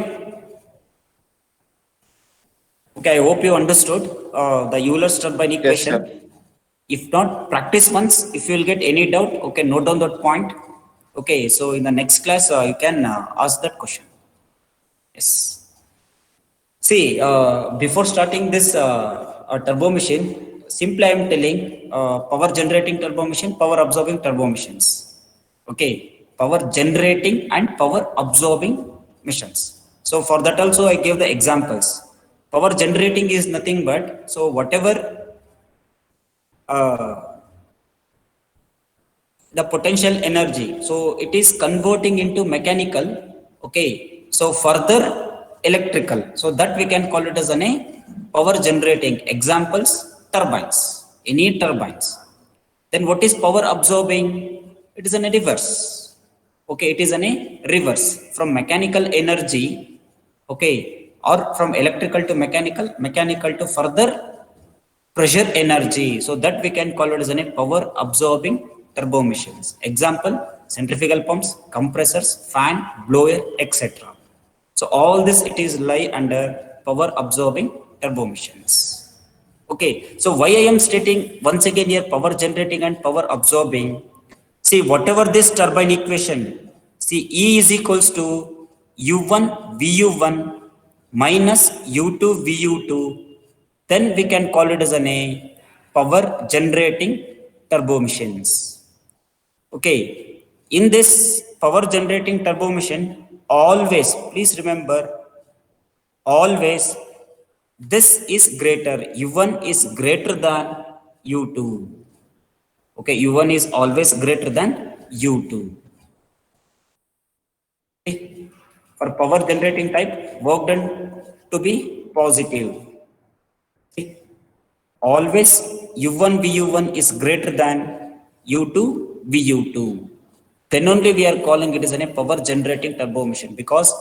Okay, I hope you understood the Euler's turbine equation. Yes, if not, practice once. If you will get any doubt, okay, note down that point. Okay, so in the next class, you can ask that question. Yes. See, before starting this turbo machine, simply I am telling power generating turbo machine, power absorbing turbo machines. Okay, power generating and power absorbing machines. So for that also I gave the examples. Power generating is nothing but, so whatever the potential energy, so it is converting into mechanical, okay, so further electrical, so that we can call it as a power generating? Examples, turbines, any turbines. Then what is power absorbing? It is in a reverse. Okay, it is in a reverse from mechanical energy, okay, or from electrical to mechanical, mechanical to further pressure energy. So that we can call it as a power absorbing turbo machines. Example, centrifugal pumps, compressors, fan, blower, etc. So all this it is lie under power absorbing turbo machines. Okay, so why I am stating once again here power generating and power absorbing. See, whatever this turbine equation, see E is equals to U1 VU1 minus U2 VU2, then we can call it as a power generating turbo machines. Okay, in this power generating turbo machine, always, please remember, always this is greater, U1 is greater than U2. Okay, U1 is always greater than U2. Okay. For power generating type, work done to be positive. Okay. Always U1 VU1 is greater than U2 VU2. Then only we are calling it as a power generating turbo machine, because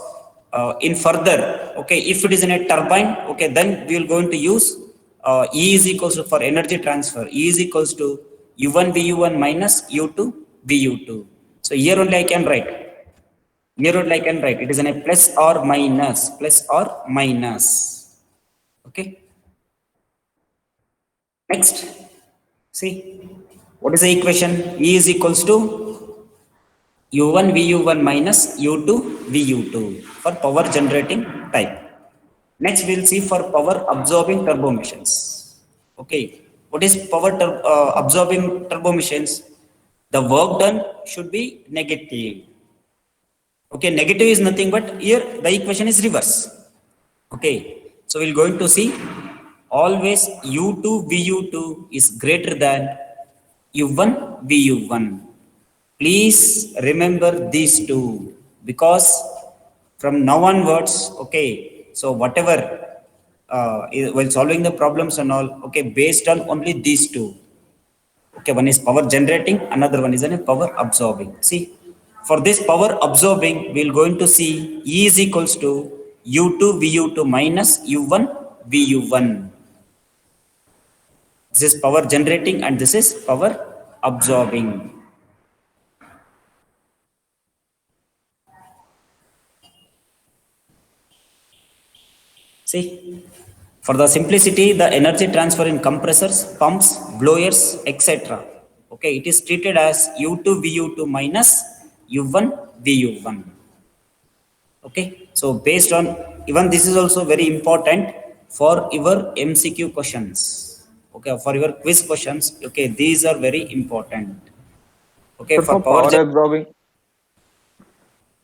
in further, okay, if it is in a turbine, okay, then we will going to use E is equals to, for energy transfer, E is equals to U1 VU1 minus U2 VU2. So here only I can write. Here only I can write. It is in a plus or minus, plus or minus. Okay. Next, see, what is the equation? E is equals to U1 VU1 minus U2 VU2 for power generating type. Next, we'll see for power absorbing turbo machines. Okay, what is power absorbing turbo machines? The work done should be negative. Okay, negative is nothing but here the equation is reverse. Okay, so we're going to see always U2 VU2 is greater than U1 VU1. Please remember these two, because from now onwards, okay, so whatever while solving the problems and all, okay, based on only these two. Okay, one is power generating, another one is a power absorbing. See, for this power absorbing, we're going to see E is equals to U2 VU2 minus U1 VU1. This is power generating and this is power absorbing. See, for the simplicity, the energy transfer in compressors, pumps, blowers, etc. Okay, it is treated as U2 VU2 minus U1 VU1. Okay, so based on, even this is also very important for your MCQ questions. Okay, for your quiz questions. Okay, these are very important. Okay, But for power absorbing,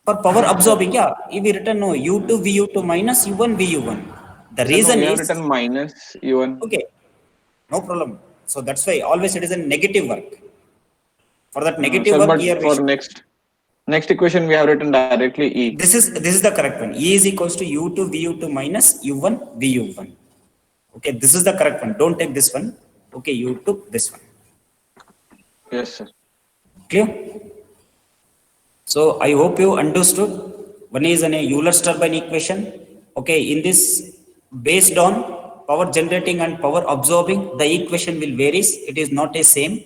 for power absorbing, yeah, if we written no U2 VU2 minus U1 VU1. The reason we have is, written minus U1. okay, no problem. So that's why always it is a negative work. For that negative Sir, work but here, for next equation we have written directly E. this is the correct one. E is equals to U2 VU2 minus U1 VU1. Okay, this is the correct one. Don't take this one. Okay, you took this one. Yes, sir. Clear? So I hope you understood. One is an Euler's turbine equation. Okay, in this, based on power generating and power absorbing, the equation will varies. It is not a same.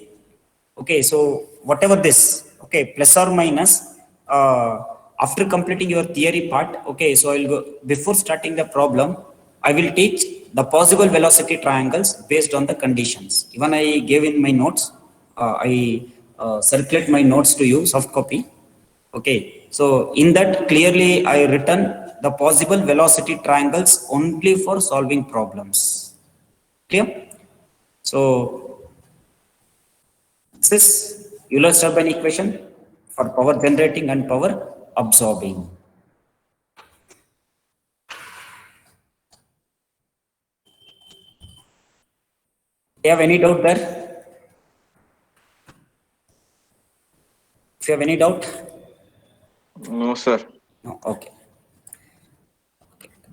Okay, so whatever this, okay, plus or minus, after completing your theory part, okay, so I'll go, before starting the problem, I will teach the possible velocity triangles based on the conditions. Even I gave in my notes, I circulate my notes to you, soft copy. Okay, so in that clearly I written the possible velocity triangles only for solving problems. Clear? So this is Euler's turbine equation for power generating and power absorbing. Do you have any doubt there? If you have any doubt? No, sir. No, okay.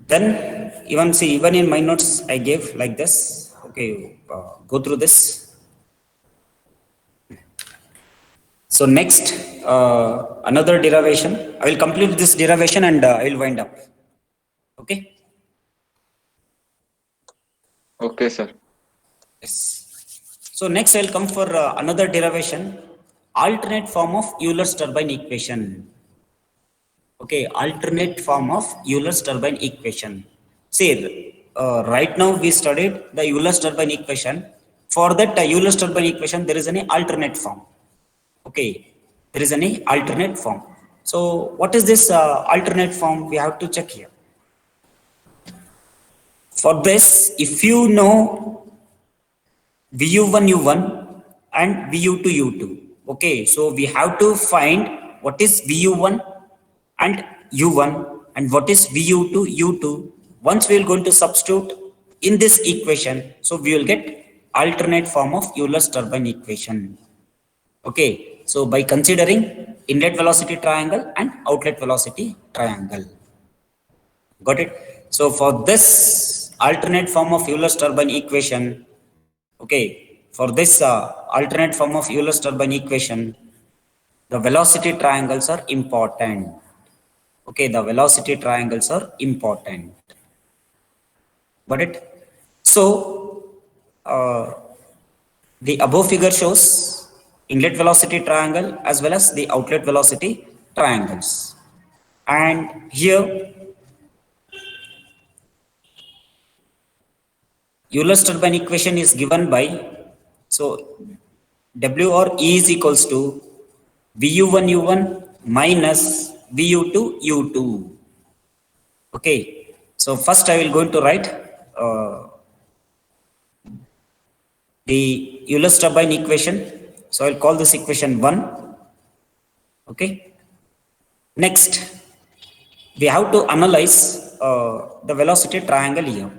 Then even in my notes, I gave like this. Okay, go through this. So next, another derivation. I will complete this derivation and I will wind up. Okay. Okay, sir. Yes. So next, I will come for another derivation, alternate form of Euler's turbine equation. Okay, alternate form of Euler's turbine equation. See, right now we studied the Euler's turbine equation. For that Euler's turbine equation, there is an alternate form. Okay, there is an alternate form. So what is this alternate form? We have to check here. For this, if you know VU1 U1 and VU2 U2, okay, so we have to find what is VU1 and U1 and what is VU2 U2. Once we are going to substitute in this equation, so we will get alternate form of Euler's turbine equation. Okay, so by considering inlet velocity triangle and outlet velocity triangle. Got it? So for this alternate form of Euler's turbine equation, okay, for this alternate form of Euler's turbine equation, the velocity triangles are important. Okay, the velocity triangles are important. Got it? So, the above figure shows inlet velocity triangle as well as the outlet velocity triangles. And here, Euler's turbine equation is given by, so W or E is equals to VU1 U1 minus VU2 U2. Okay, so first I will going to write the Euler's turbine equation. So I will call this equation 1. Okay. Next, we have to analyze the velocity triangle here.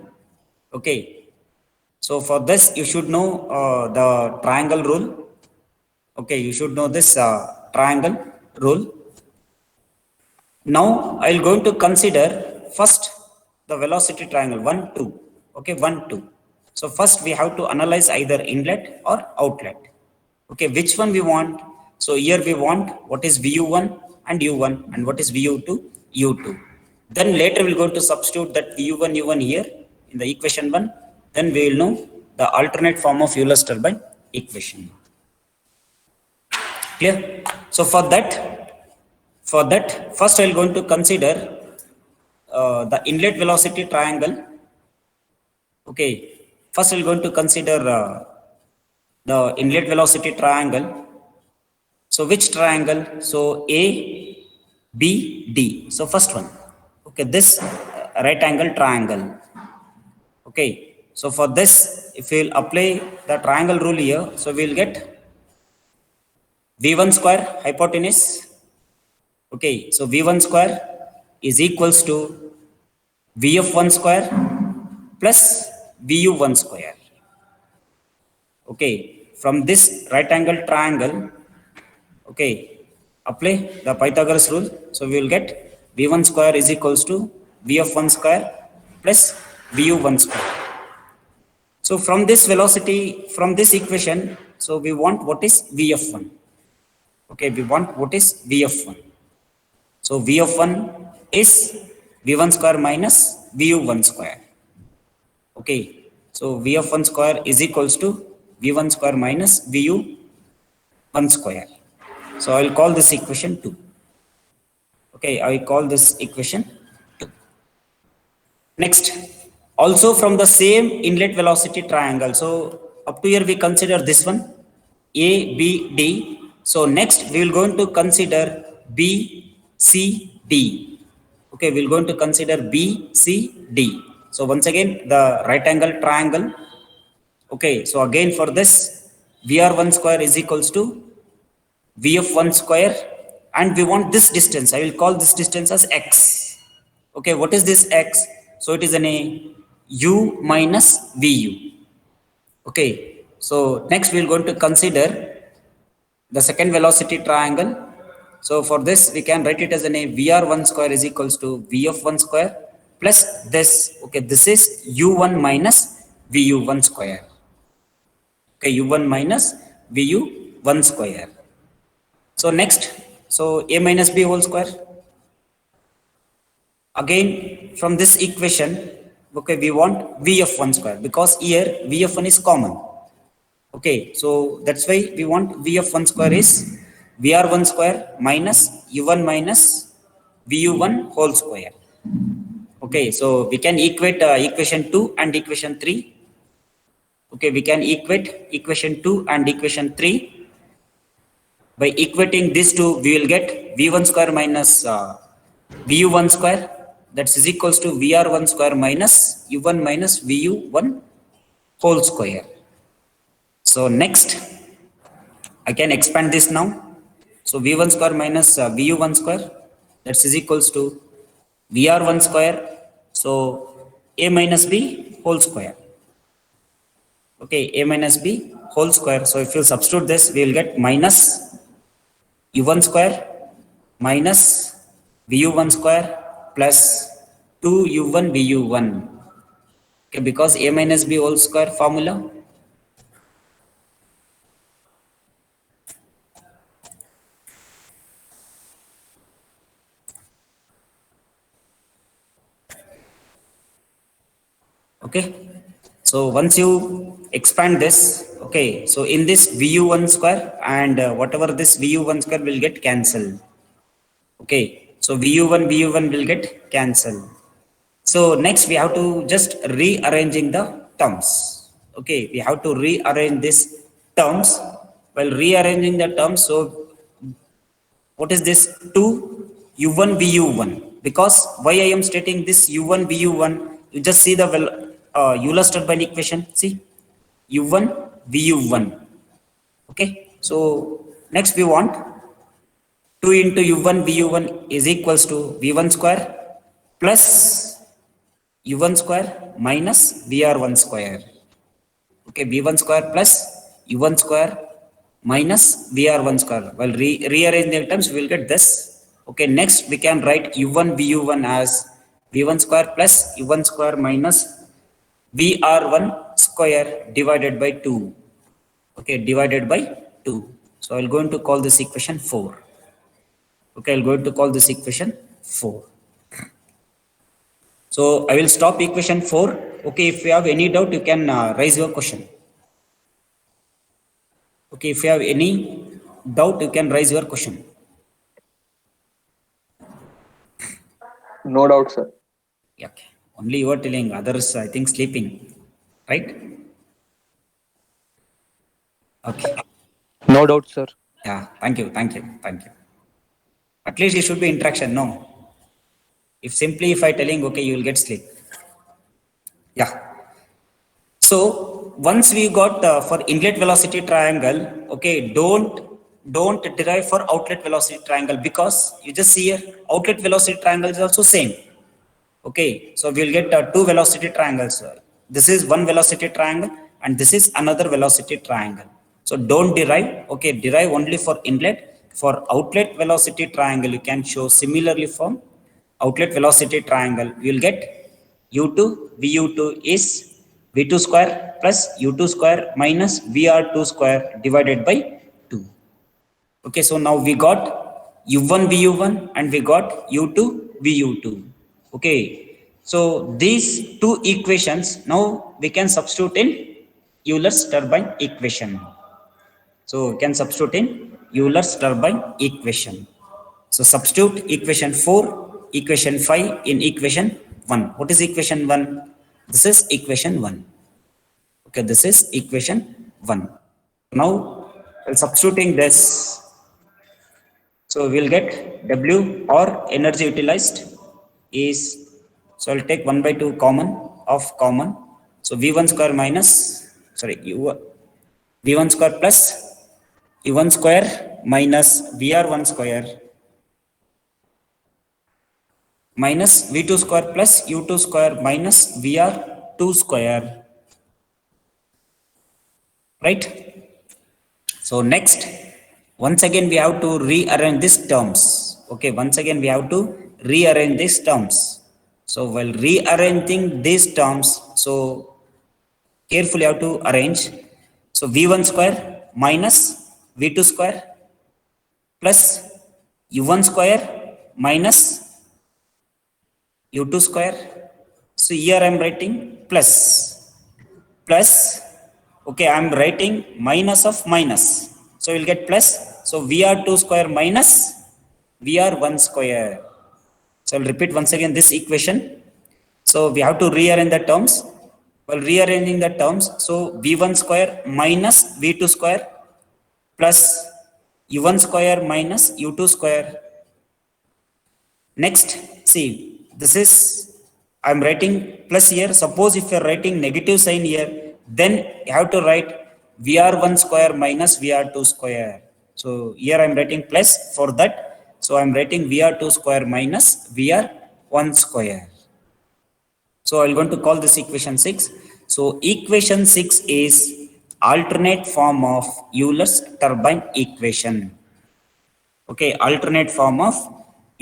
Okay. So for this, you should know the triangle rule. Okay, you should know this triangle rule. Now I will going to consider first the velocity triangle 1, 2. Okay, 1, 2. So first we have to analyze either inlet or outlet. Okay, which one we want? So here we want what is VU1 and U1 and what is VU2, U2. Then later we'll go to substitute that VU1, U1 here in the equation 1. Then we will know the alternate form of Euler's turbine equation. Clear? So for that first I will going to consider the inlet velocity triangle. Okay, first I will going to consider the inlet velocity triangle. So which triangle? So A, B, D. So first one. Okay, this right angle triangle. Okay. So for this, if we will apply the triangle rule here, so we will get V1 square hypotenuse. Okay, so V1 square is equals to VF1 square plus VU1 square. Okay, from this right angle triangle, okay, apply the Pythagoras rule. So we will get V1 square is equals to VF1 square plus VU1 square. So from this velocity, from this equation, so we want what is VF1. Okay, we want what is VF1. So VF1 is V1 square minus VU1 square. Okay, so VF1 square is equals to V1 square minus VU1 square. So I will call this equation 2. Okay, I will call this equation 2. Next. Also from the same inlet velocity triangle. So up to here we consider this one, A, B, D. So next we will going to consider B, C, D. Okay, we will going to consider B, C, D. So once again the right angle triangle. Okay, so again for this VR1 square is equals to VF1 square and we want this distance. I will call this distance as X. Okay, what is this X? So it is an U minus VU. Okay, so next we are going to consider the second velocity triangle. So for this we can write it as a VR1 square is equals to VF1 square plus this. Okay, this is u1 minus vu1 square. Okay, u1 minus vu1 square. So next, so a minus b whole square. Again, from this equation, okay, we want vf1 square because here vf1 is common. Okay, so that's why we want vf1 square is vr1 square minus u1 minus vu1 whole square. Okay, so we can equate equation 2 and equation 3. Okay, we can equate equation 2 and equation 3. By equating these two, we will get v1 square minus vu1 square. That is equals to vr1 square minus u1 minus vu1 whole square. So next, I can expand this now. So v1 square minus vu1 square, that is equals to vr1 square. So a minus b whole square. Okay, a minus b whole square. So if you substitute this, we will get minus u1 square minus vu1 square plus 2u1 vu1. Okay, because a minus b whole square formula. Okay, so once you expand this, okay, so in this vu1 square and whatever this vu1 square will get cancelled. Okay, so vu1 will get cancelled. So next we have to just rearranging the terms. Okay, we have to rearrange these terms. While rearranging the terms, so what is this 2u1 vu1? Because why I am stating this u1 vu1? You just see the Euler-Turbine equation. See, u1 vu1. Okay, so next we want 2 into u1 vu1 is equals to v1 square plus u1 square minus vr1 square. Okay, v1 square plus u1 square minus vr1 square. Well, rearrange the terms, we will get this. Okay, next we can write u1 vu1 as v1 square plus u1 square minus vr1 square divided by 2. Okay, divided by 2. So I'm going to call this equation 4. Okay, I'm going to call this equation 4. So I will stop equation 4. Okay, if you have any doubt, you can raise your question. Okay, if you have any doubt, you can raise your question. No doubt, sir. Yeah, okay. Only you are telling, others I think sleeping, right? Okay. No doubt, sir. Yeah, thank you. At least it should be interaction, no? If I telling, okay, you will get sleep. Yeah. So once we got for inlet velocity triangle, okay, don't derive for outlet velocity triangle because you just see here, outlet velocity triangle is also same. Okay, so we'll get two velocity triangles. This is one velocity triangle and this is another velocity triangle. So don't derive, okay, derive only for inlet. For outlet velocity triangle, you can show similarly from outlet velocity triangle. You will get u2, vu2 is v2 square plus u2 square minus vr2 square divided by 2. Okay, so now we got u1 vu1 and we got u2 vu2. Okay, so these two equations now we can substitute in Euler's turbine equation. So we can substitute in Euler's turbine equation. So substitute equation 4, equation 5 in equation 1. What is equation 1? This is equation 1. Okay, this is equation 1. Now while substituting this, so we'll get W or energy utilized is, so I'll take 1 by 2 common of common. So V1 square minus, sorry, V1 square plus U1 square minus VR1 square minus V2 square plus U2 square minus VR2 square. Right? So next, once again we have to rearrange these terms. Okay, once again we have to rearrange these terms. So while rearranging these terms, so carefully you have to arrange. So V1 square minus V2 square plus U1 square minus U2 square. So here I am writing plus, okay, I am writing minus of minus. So we'll get plus. So VR2 square minus VR1 square. So I'll repeat once again this equation. So we have to rearrange the terms. While rearranging the terms, so V1 square minus V2 square plus U1 square minus U2 square. Next, see, this is, I'm writing plus here. Suppose if you're writing negative sign here, then you have to write VR1 square minus VR2 square. So here I'm writing plus for that. So I'm writing VR2 square minus VR1 square. So I'm going to call this equation 6. So equation 6 is alternate form of Euler's turbine equation. Okay, alternate form of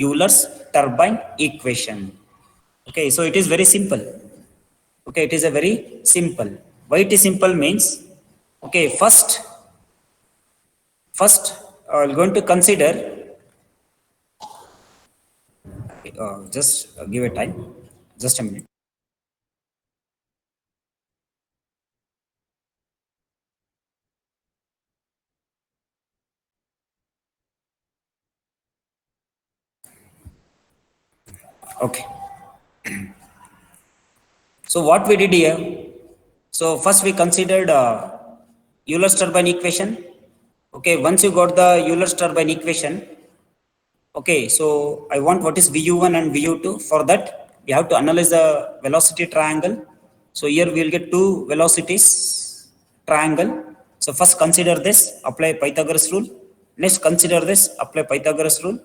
Euler's turbine equation. Okay, so it is very simple. Okay, it is a very simple. Why it is simple means, okay, first I'm going to consider, just give a time, just a minute. Okay. So what we did here, so first we considered Euler's turbine equation. Okay, once you got the Euler's turbine equation, okay, so I want what is VU1 and VU2. For that, we have to analyze the velocity triangle. So here we will get two velocities triangle. So first consider this, apply Pythagoras rule. Next consider this, apply Pythagoras rule.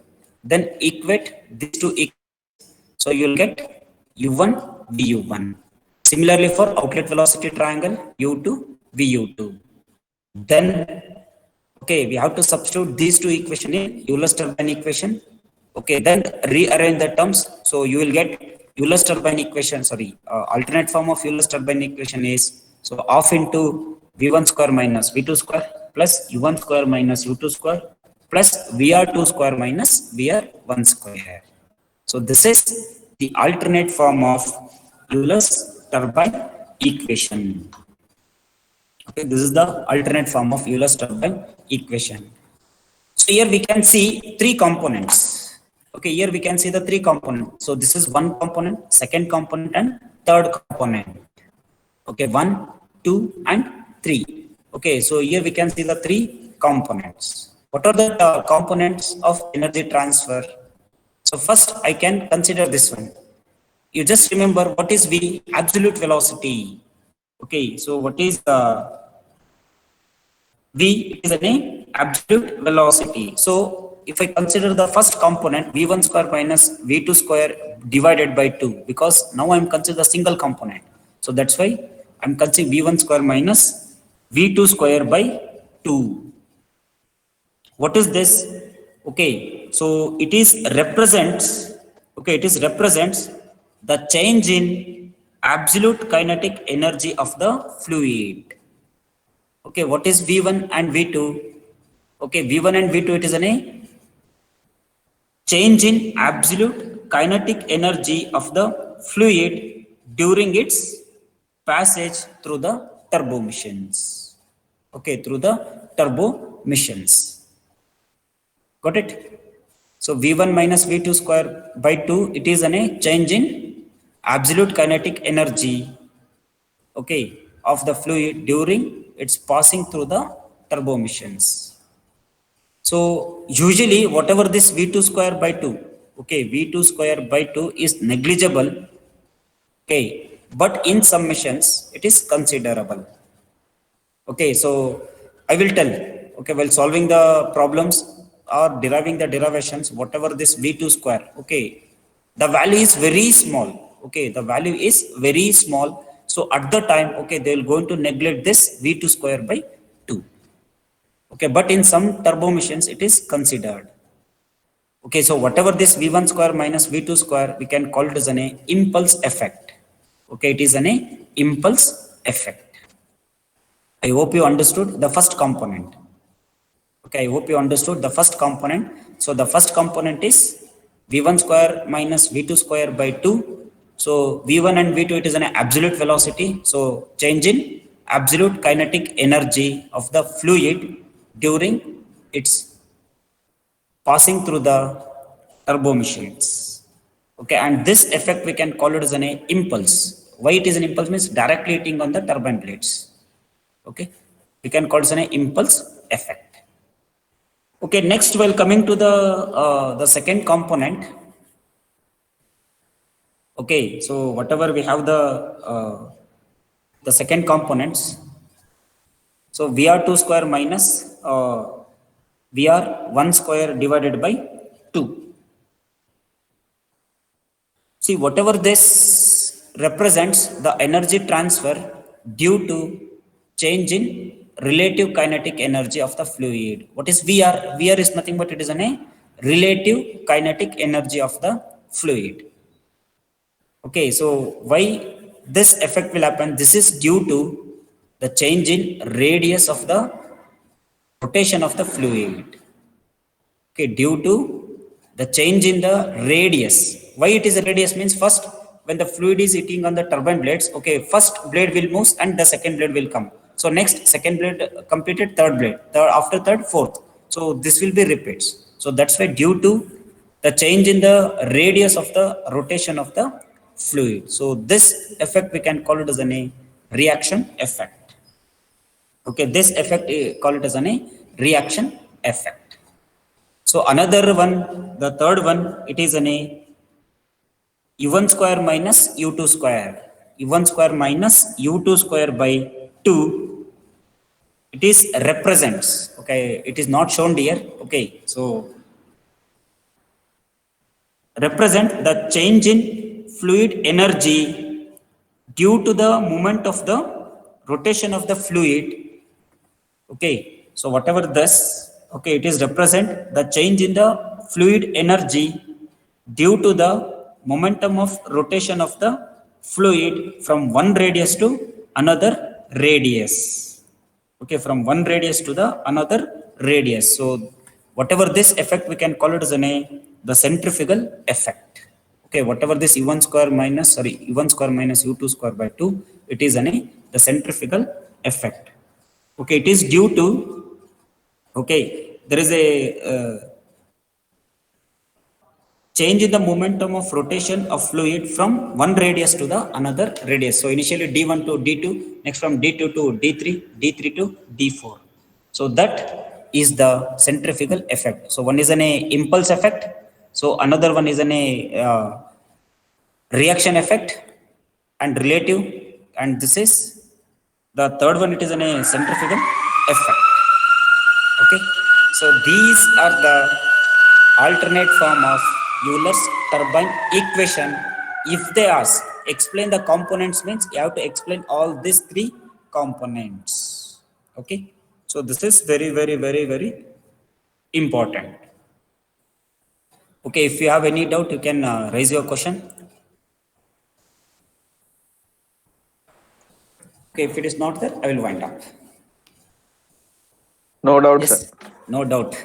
Then equate these two. So you will get U1, VU1. Similarly for outlet velocity triangle, U2, VU2. Then, okay, we have to substitute these two equations in Euler's turbine equation. Okay, then rearrange the terms. So you will get Euler's turbine equation, alternate form of Euler's turbine equation is, so half into V1 square minus V2 square plus U1 square minus U2 square plus VR2 square minus VR1 square. So this is the alternate form of Euler's turbine equation. Okay, this is the alternate form of Euler's turbine equation. So here we can see three components. Okay, here we can see the three components. So this is one component, second component, and third component. Okay, 1, 2, and 3. Okay, so here we can see the three components. What are the components of energy transfer? So first I can consider this one. You just remember what is V? Absolute velocity. Okay, so what is the V? It is an absolute velocity. So if I consider the first component V1 square minus V2 square divided by 2, because now I'm considering a single component. So that's why I'm considering V1 square minus V2 square by 2. What is this? Okay, so it is represents, the change in absolute kinetic energy of the fluid. Okay, what is V1 and V2? Okay, V1 and V2, it is a change in absolute kinetic energy of the fluid during its passage through the turbo missions. Okay, through the turbo missions. Got it? So V1 minus V2 square by 2, it is a change in absolute kinetic energy, okay, of the fluid during its passing through the turbo missions. So usually whatever this V2 square by 2, okay, V2 square by 2 is negligible, okay, but in some missions it is considerable. Okay, so I will tell, okay, while solving the problems or deriving the derivations, whatever this V2 square, okay, the value is very small, okay, the value is very small. So at the time, okay, they will going to neglect this V2 square by 2. Okay, but in some turbo missions, it is considered. Okay, so whatever this V1 square minus V2 square, we can call it as an impulse effect. Okay, it is an impulse effect. I hope you understood the first component. Okay, I hope you understood the first component. So the first component is V1 square minus V2 square by 2. So V1 and V2, it is an absolute velocity. So change in absolute kinetic energy of the fluid during its passing through the turbo machines. Okay, and this effect we can call it as an impulse. Why it is an impulse means directly hitting on the turbine blades. Okay, we can call it as an impulse effect. Okay, next while coming to the second component. Okay, so whatever we have the second components. So VR2 square minus VR1 square divided by 2. See, whatever this represents the energy transfer due to change in relative kinetic energy of the fluid. What is VR? VR is nothing but it is a relative kinetic energy of the fluid. Okay, so why this effect will happen? This is due to the change in radius of the rotation of the fluid. Okay, due to the change in the radius. Why it is a radius means first when the fluid is hitting on the turbine blades, okay, first blade will move and the second blade will come. So next second blade completed, third blade, after third, fourth. So this will be repeats. So that's why due to the change in the radius of the rotation of the fluid. So this effect we can call it as a reaction effect. Okay, this effect call it as a reaction effect. So another one, the third one, it is an U1 square minus U2 square. U1 square minus U2 square by 2. It is represents. Okay, it is not shown here. Okay, so represent the change in fluid energy due to the movement of the rotation of the fluid. Okay, so whatever this, okay, it is represent the change in the fluid energy due to the momentum of rotation of the fluid from one radius to another radius. Okay, from one radius to the another radius. So whatever this effect we can call it as the centrifugal effect. Okay, whatever this U1 square minus U1 square minus U2 square by 2, it is the centrifugal effect. Okay, it is due to, okay, there is a change in the momentum of rotation of fluid from one radius to the another radius. So initially D1 to D2, next from D2 to D3, D3 to D4. So that is the centrifugal effect. So one is an impulse effect. So another one is an reaction effect and relative. And this is the third one, it is a centrifugal effect. Okay, so these are the alternate form of Euler's turbine equation. If they ask, explain the components means you have to explain all these three components. Okay, so this is very, very, very, very important. Okay, if you have any doubt, you can raise your question. Okay, if it is not there, I will wind up. No doubt, Yes, sir. no doubt.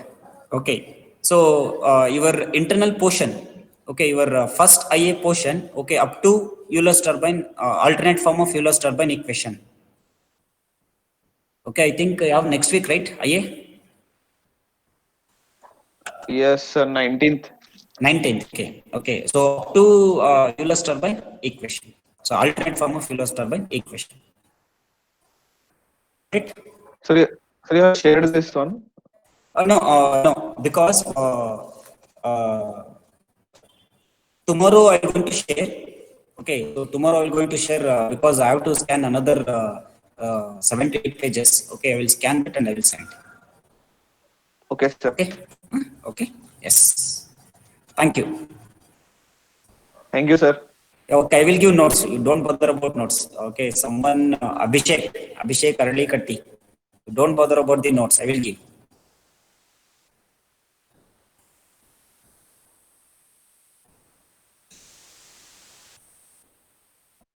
Okay. So your internal portion, okay, your first IA portion, okay, up to Euler's turbine, alternate form of Euler's turbine equation. Okay, I think you have next week, right? IA? Yes, sir. 19th. 19th, okay. Okay, so up to Euler's turbine equation. So alternate form of Euler's turbine equation. Right? Sir, you have shared this one. No, because tomorrow I'm going to share. Okay, so tomorrow I'm going to share because I have to scan another 7 to 8 pages. Okay, I will scan it and I will send. Okay, sir. Okay, okay, yes. Thank you. Thank you, sir. Okay, I will give notes. You don't bother about notes. Okay, someone Abhishek Arali Katti. Don't bother about the notes. I will give.